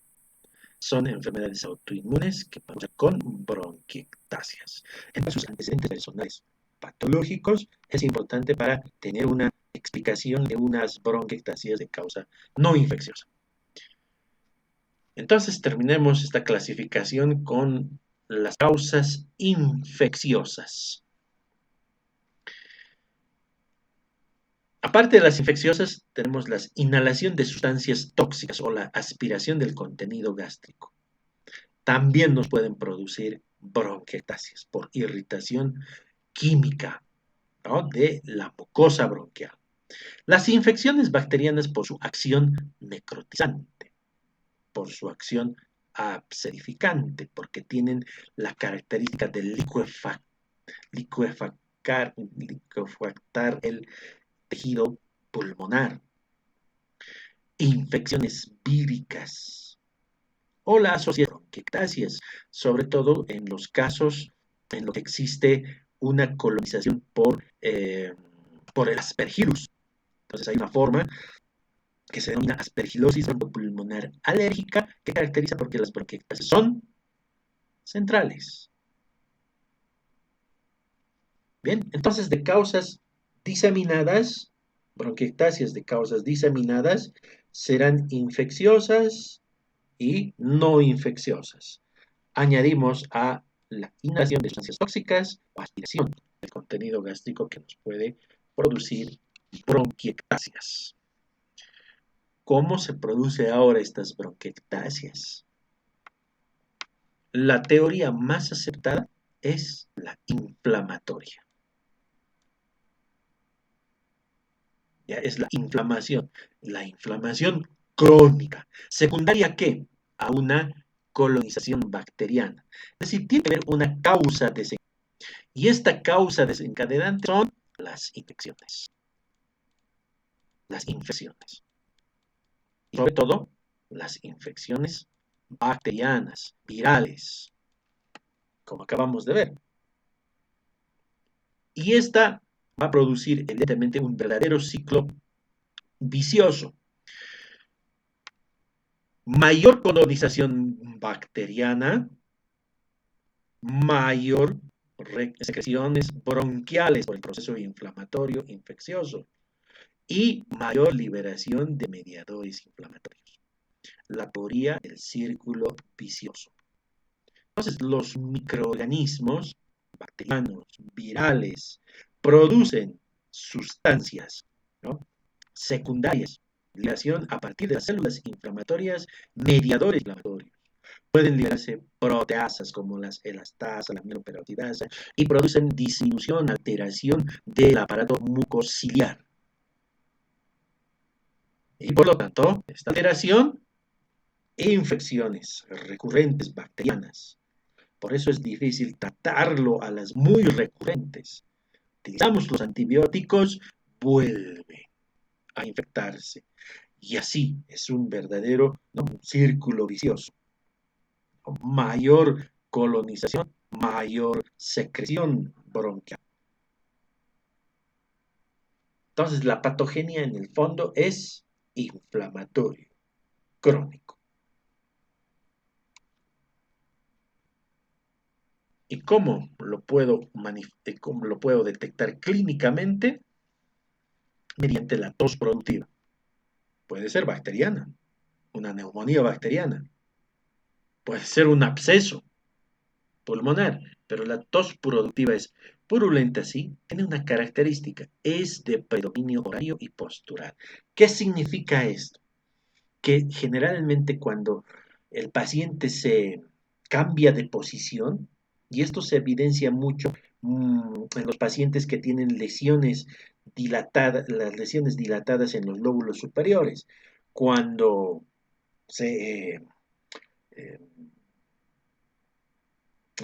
Son enfermedades autoinmunes que pasan con bronquiectasias. Entre sus antecedentes personales patológicos es importante para tener una explicación de unas bronquiectasias de causa no infecciosa. Entonces terminemos esta clasificación con las causas infecciosas. Aparte de las infecciosas, tenemos la inhalación de sustancias tóxicas o la aspiración del contenido gástrico. También nos pueden producir bronquiectasias por irritación química, ¿no?, de la mucosa bronquial. Las infecciones bacterianas por su acción necrotizante, por su acción abscedificante, porque tienen la característica de liquefactar el tejido pulmonar. Infecciones víricas o la asociación de bronquiectasias, sobre todo en los casos en los que existe una colonización por el aspergillus. Entonces hay una forma que se denomina aspergilosis broncopulmonar alérgica, que caracteriza porque las bronquiectasias son centrales. Bien, entonces de causas diseminadas, bronquiectasias de causas diseminadas serán infecciosas y no infecciosas. Añadimos a la inhalación de sustancias tóxicas o aspiración del contenido gástrico que nos puede producir bronquiectasias. ¿Cómo se produce ahora estas bronquiectasias? La teoría más aceptada es la inflamatoria. Ya es la inflamación crónica, secundaria ¿a qué? A una colonización bacteriana. Es decir, tiene que haber una causa desencadenante. Y esta causa desencadenante son las infecciones. Las infecciones. Y sobre todo, las infecciones bacterianas, virales, como acabamos de ver. Y esta va a producir, evidentemente, un verdadero ciclo vicioso. Mayor colonización bacteriana, mayor secreciones bronquiales por el proceso inflamatorio infeccioso y mayor liberación de mediadores inflamatorios. La teoría del círculo vicioso. Entonces, los microorganismos bacterianos, virales, producen sustancias, ¿no?, secundarias, liberación a partir de las células inflamatorias, mediadores inflamatorios. Pueden liberarse proteasas como las elastasa, la mieloperoxidasa, y producen disminución, alteración del aparato mucociliar. Y por lo tanto, esta alteración, infecciones recurrentes bacterianas. Por eso es difícil tratarlo a las muy recurrentes. Utilizamos los antibióticos, vuelve a infectarse. Y así es un verdadero, ¿no?, círculo vicioso. Mayor colonización, mayor secreción bronquial. Entonces, la patogenia en el fondo es inflamatorio, crónico. ¿Y cómo lo puedo detectar clínicamente? Mediante la tos productiva. Puede ser bacteriana, una neumonía bacteriana. Puede ser un absceso pulmonar, pero la tos productiva es purulenta, sí, tiene una característica, es de predominio horario y postural. ¿Qué significa esto? Que generalmente cuando el paciente se cambia de posición, y esto se evidencia mucho en los pacientes que tienen lesiones dilatadas, las lesiones dilatadas en los lóbulos superiores, cuando se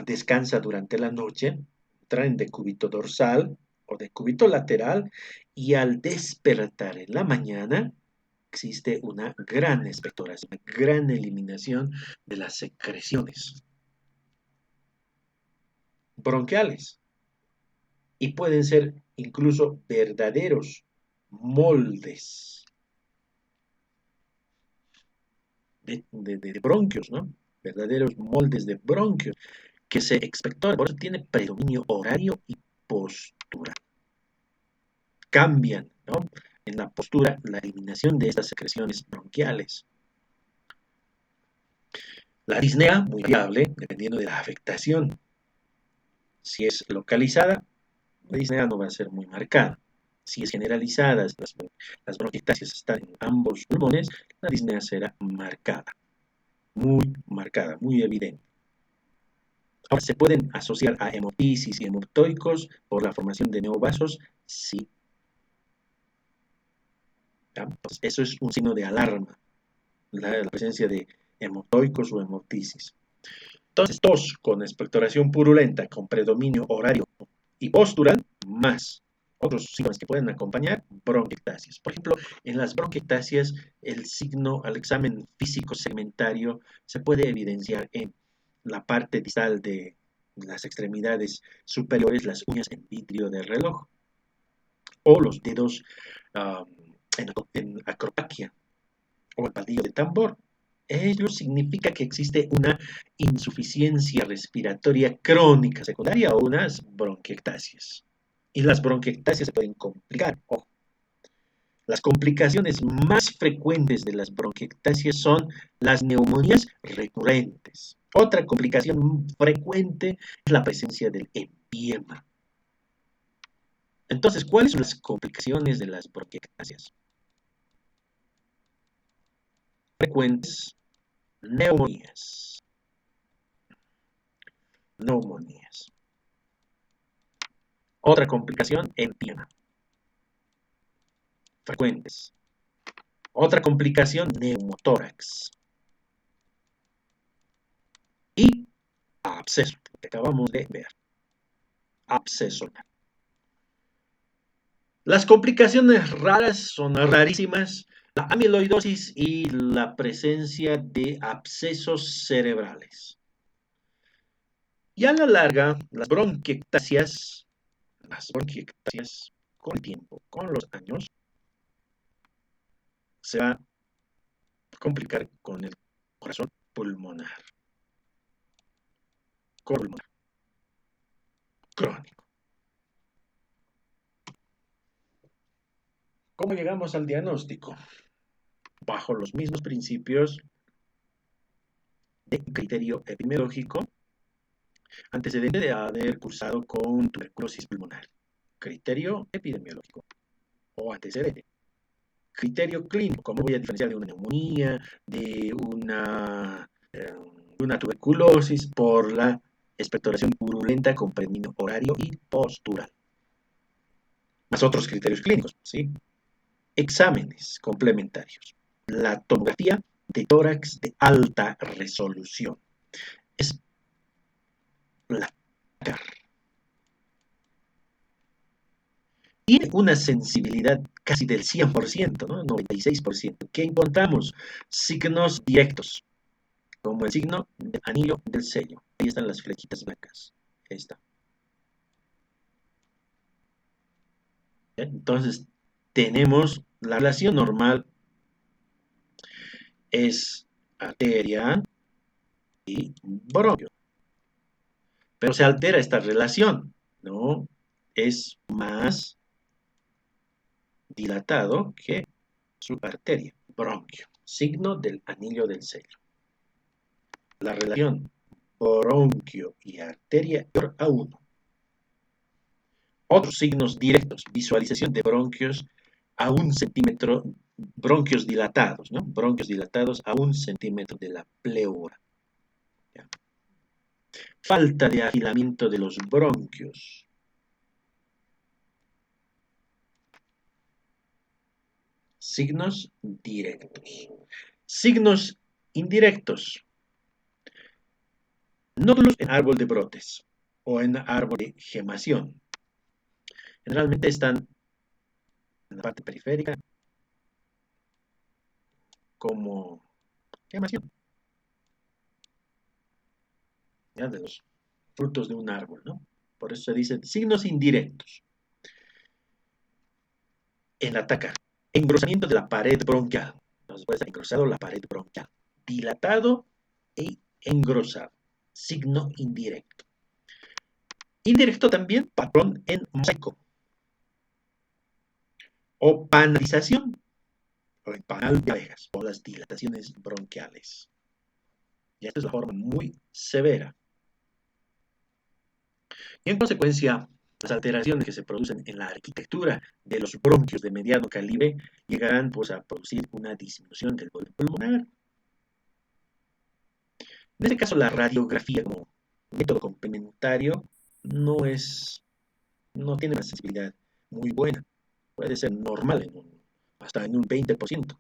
descansa durante la noche, traen decúbito dorsal o decúbito lateral, y al despertar en la mañana existe una gran expectoración, una gran eliminación de las secreciones bronquiales. y pueden ser incluso verdaderos moldes de bronquios, ¿no? Verdaderos moldes de bronquios que se expectoran, por eso tiene predominio horario y postura. Cambian, ¿no? En la postura la eliminación de estas secreciones bronquiales. La disnea, muy variable, dependiendo de la afectación. Si es localizada, la disnea no va a ser muy marcada. Si es generalizada, las bronquiectasias están en ambos pulmones, la disnea será marcada, muy evidente. Ahora, ¿se pueden asociar a hemoptisis y hemoptoicos por la formación de neovasos? Sí. ¿Ya? Entonces, eso es un signo de alarma, la presencia de hemoptoicos o hemoptisis. Entonces, tos con expectoración purulenta, con predominio horario y postural, más otros síntomas que pueden acompañar bronquiectasias. Por ejemplo, en las bronquiectasias, el signo al examen físico segmentario se puede evidenciar en la parte distal de las extremidades superiores, las uñas en vidrio del reloj, o los dedos um, en acropaquia, o el palillo de tambor. Ello significa que existe una insuficiencia respiratoria crónica secundaria o unas bronquiectasias. Y las bronquiectasias se pueden complicar. Ojo. Las complicaciones más frecuentes de las bronquiectasias son las neumonías recurrentes. Otra complicación frecuente es la presencia del empiema. Entonces, ¿cuáles son las complicaciones de las bronquiectasias? Frecuentes, neumonías. Neumonías. Otra complicación, empiema. Frecuentes. Otra complicación, neumotórax. Y absceso, que acabamos de ver. Absceso. Las complicaciones raras son rarísimas, la amiloidosis y la presencia de abscesos cerebrales. Y a la larga, las bronquiectasias con el tiempo, con los años, se va a complicar con el corazón pulmonar. Pulmonar crónico. ¿Cómo llegamos al diagnóstico? Bajo los mismos principios de criterio epidemiológico, antecedente de haber cursado con tuberculosis pulmonar. Criterio epidemiológico o antecedente. Criterio clínico, ¿cómo voy a diferenciar de una neumonía, de una tuberculosis por la expectoración purulenta con predominio horario y postural? Más otros criterios clínicos, ¿sí? Exámenes complementarios. La tomografía de tórax de alta resolución. Es la CAR. Tiene una sensibilidad casi del 100%, ¿no? 96%. ¿Qué encontramos? Signos directos, como el signo del anillo del sello. Ahí están las flechitas blancas. Ahí está. ¿Bien? Entonces, tenemos la relación normal es arteria y bronquio. Pero se altera esta relación, ¿no? Es más dilatado que su arteria, bronquio, signo del anillo del sello. La relación bronquio y arteria a 1. Otros signos directos, visualización de bronquios a 1 centímetro, bronquios dilatados, ¿no? Bronquios dilatados a 1 centímetro de la pleura. ¿Ya? Falta de afilamiento de los bronquios. Signos directos. Signos indirectos. Nódulos en árbol de brotes o en árbol de gemación. Generalmente están en la parte periférica como gemación, ¿ya? De los frutos de un árbol, ¿no? Por eso se dice signos indirectos. En atacar. Engrosamiento de la pared bronquial. Entonces puede estar engrosado la pared bronquial. Dilatado y engrosado. Signo indirecto. Indirecto también, patrón en mosaico. O panalización, o en panal de abejas, o las dilataciones bronquiales. Y esta es la forma muy severa. Y en consecuencia, las alteraciones que se producen en la arquitectura de los bronquios de mediano calibre llegarán pues, a producir una disminución del volumen pulmonar. En este caso, la radiografía como método complementario no tiene una sensibilidad muy buena. Puede ser normal hasta en un 20%.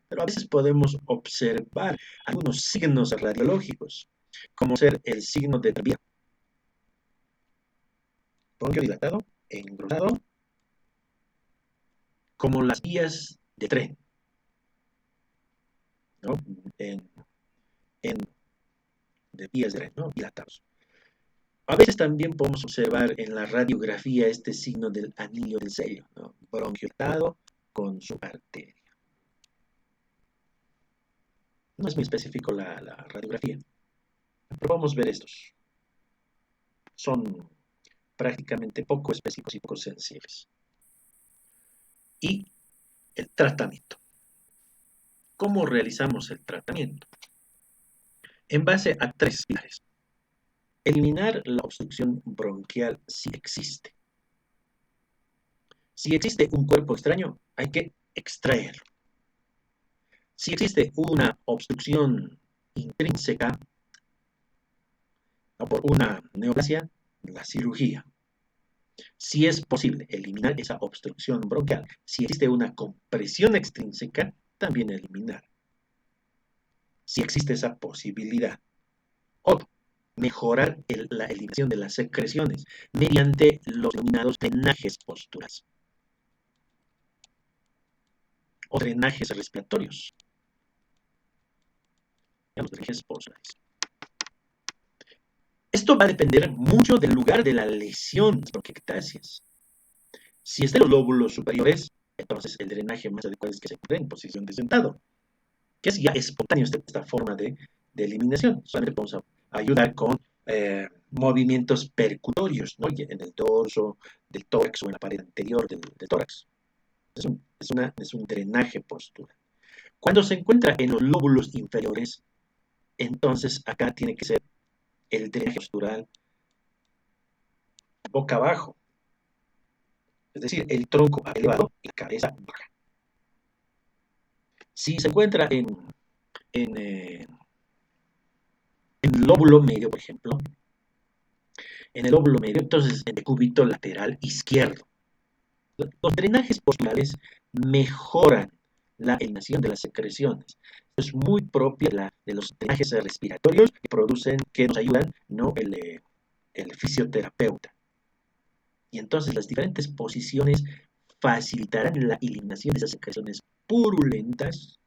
Pero a veces podemos observar algunos signos radiológicos, como ser el signo de tranvía. Bronquio dilatado, engrosado, como las vías de tren, ¿no? En, en, de vías de tren, ¿no? Dilatados. A veces también podemos observar en la radiografía este signo del anillo del sello, ¿no? Bronquio dilatado con su arteria. No es muy específico la radiografía, pero vamos a ver estos. Son prácticamente poco específicos y poco sensibles. Y el tratamiento. ¿Cómo realizamos el tratamiento? En base a 3 pilares. Eliminar la obstrucción bronquial si existe. Si existe un cuerpo extraño, hay que extraerlo. Si existe una obstrucción intrínseca o por una neoplasia, la cirugía. Si es posible eliminar esa obstrucción bronquial, si existe una compresión extrínseca, también eliminar. Si existe esa posibilidad. Otro, mejorar la eliminación de las secreciones mediante los denominados drenajes posturales o drenajes respiratorios. Los drenajes posturales. Esto va a depender mucho del lugar de la lesión, las bronquiectasias. Si está en los lóbulos superiores, entonces el drenaje más adecuado es que se encuentre en posición de sentado, que es ya espontáneo esta forma de eliminación. Solamente vamos a ayudar con movimientos percutorios, ¿no? En el dorso del tórax o en la pared anterior del tórax. Es un drenaje postural. Cuando se encuentra en los lóbulos inferiores, entonces acá tiene que ser el drenaje postural boca abajo. Es decir, el tronco elevado y la cabeza baja. Si se encuentra en el lóbulo medio, por ejemplo, en el lóbulo medio, entonces en el cúbito lateral izquierdo. Los drenajes posturales mejoran la eliminación de las secreciones. Es muy propia de los drenajes respiratorios que nos ayudan, ¿no? el fisioterapeuta. Y entonces las diferentes posiciones facilitarán la eliminación de esas secreciones purulentas,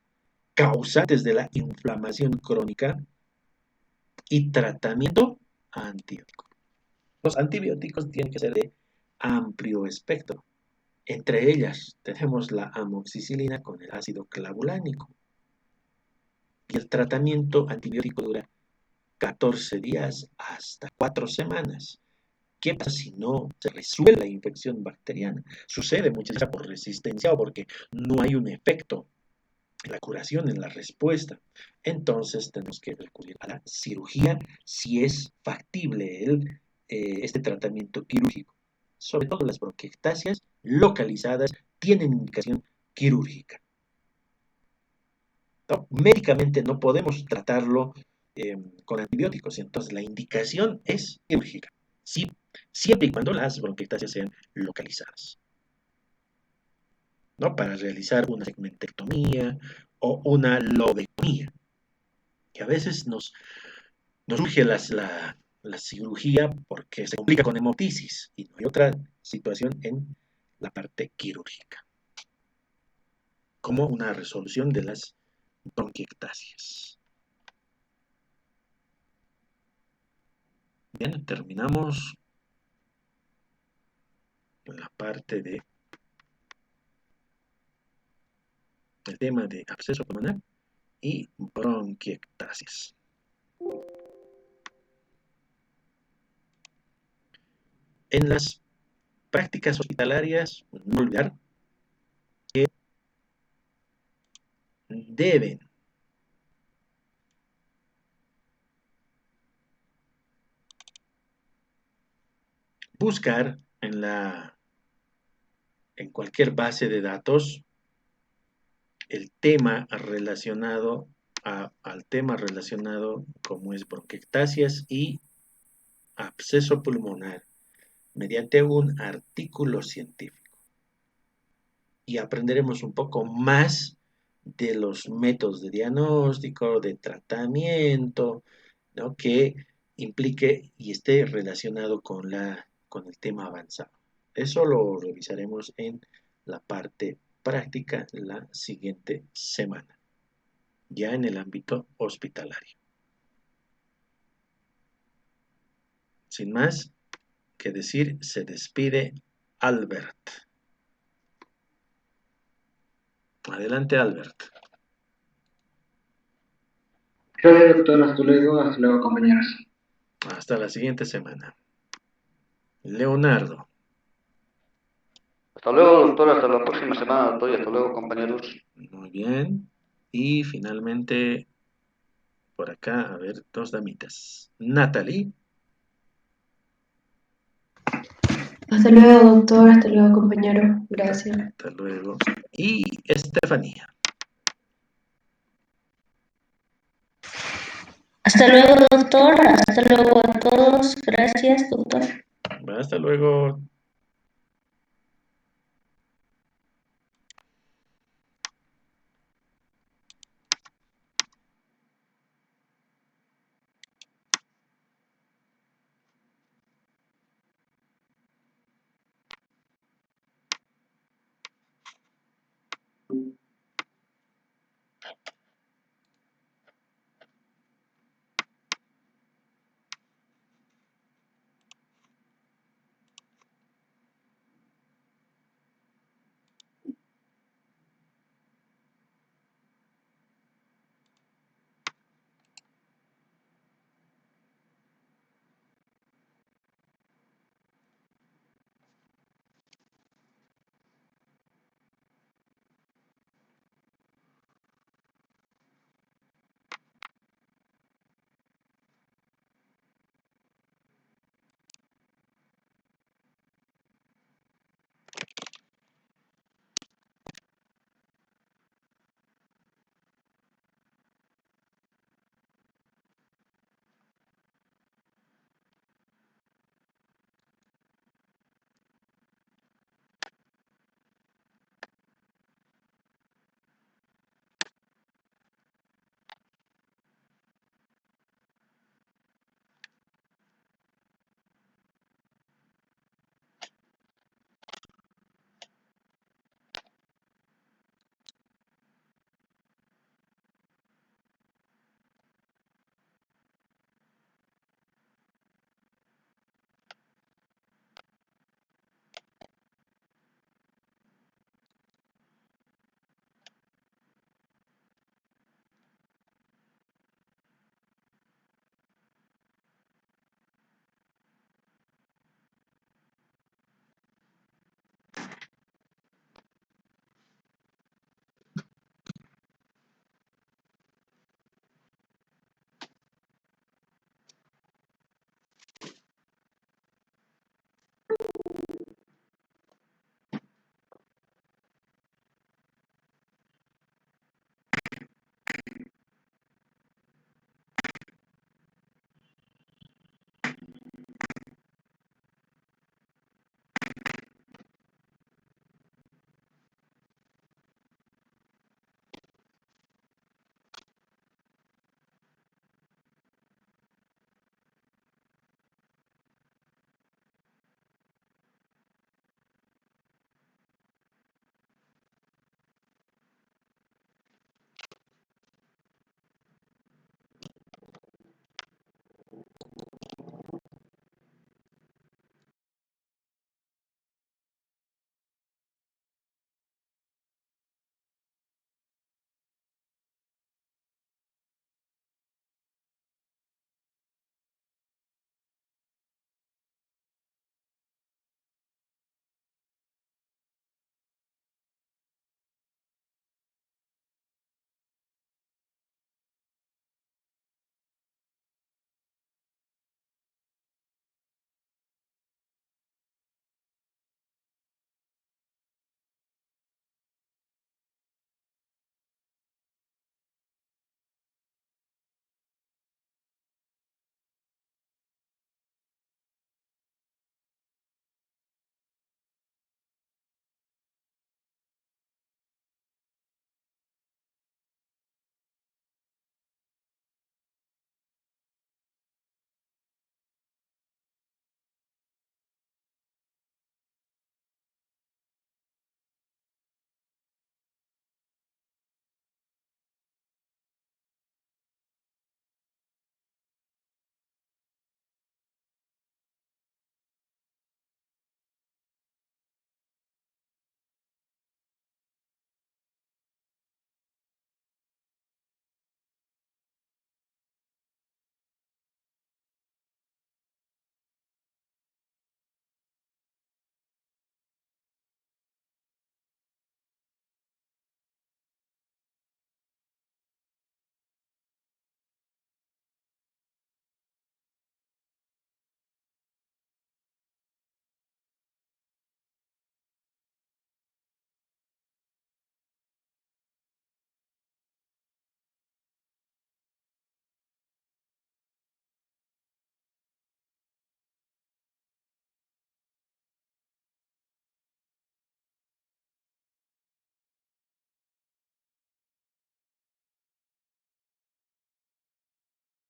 causantes de la inflamación crónica y tratamiento antibiótico. Los antibióticos tienen que ser de amplio espectro. Entre ellas tenemos la amoxicilina con el ácido clavulánico. Y el tratamiento antibiótico dura 14 días hasta 4 semanas. ¿Qué pasa si no se resuelve la infección bacteriana? Sucede muchas veces por resistencia o porque no hay un efecto en la curación, en la respuesta. Entonces tenemos que recurrir a la cirugía si es factible este tratamiento quirúrgico. Sobre todo las bronquiectasias localizadas tienen indicación quirúrgica. ¿No? Médicamente no podemos tratarlo con antibióticos, entonces la indicación es quirúrgica, ¿sí? Siempre y cuando las bronquiectasias sean localizadas, ¿no? Para realizar una segmentectomía o una lobectomía, que a veces nos surge la cirugía porque se complica con hemoptisis y no hay otra situación en la parte quirúrgica, como una resolución de las bronquiectasias. Bien, terminamos la parte de el tema de absceso pulmonar y bronquiectasis. En las prácticas hospitalarias, no olvidar que deben buscar en cualquier base de datos el tema relacionado al tema relacionado como es bronquiectasias y absceso pulmonar mediante un artículo científico. Y aprenderemos un poco más de los métodos de diagnóstico, de tratamiento, ¿no? Que implique y esté relacionado con el tema avanzado. Eso lo revisaremos en la parte práctica la siguiente semana, ya en el ámbito hospitalario. Sin más que decir, se despide Albert. Adelante, Albert. Gracias, doctor. Hasta luego, compañeros. Hasta la siguiente semana. Leonardo. Hasta luego, doctor. Hasta la próxima semana, doctor. Y hasta luego, compañeros. Muy bien. Y finalmente, por acá, a ver, dos damitas. Natalie. Hasta luego, doctor. Hasta luego, compañero. Gracias. Hasta luego. Y Estefanía. Hasta luego, doctor. Hasta luego a todos. Gracias, doctor. Hasta luego.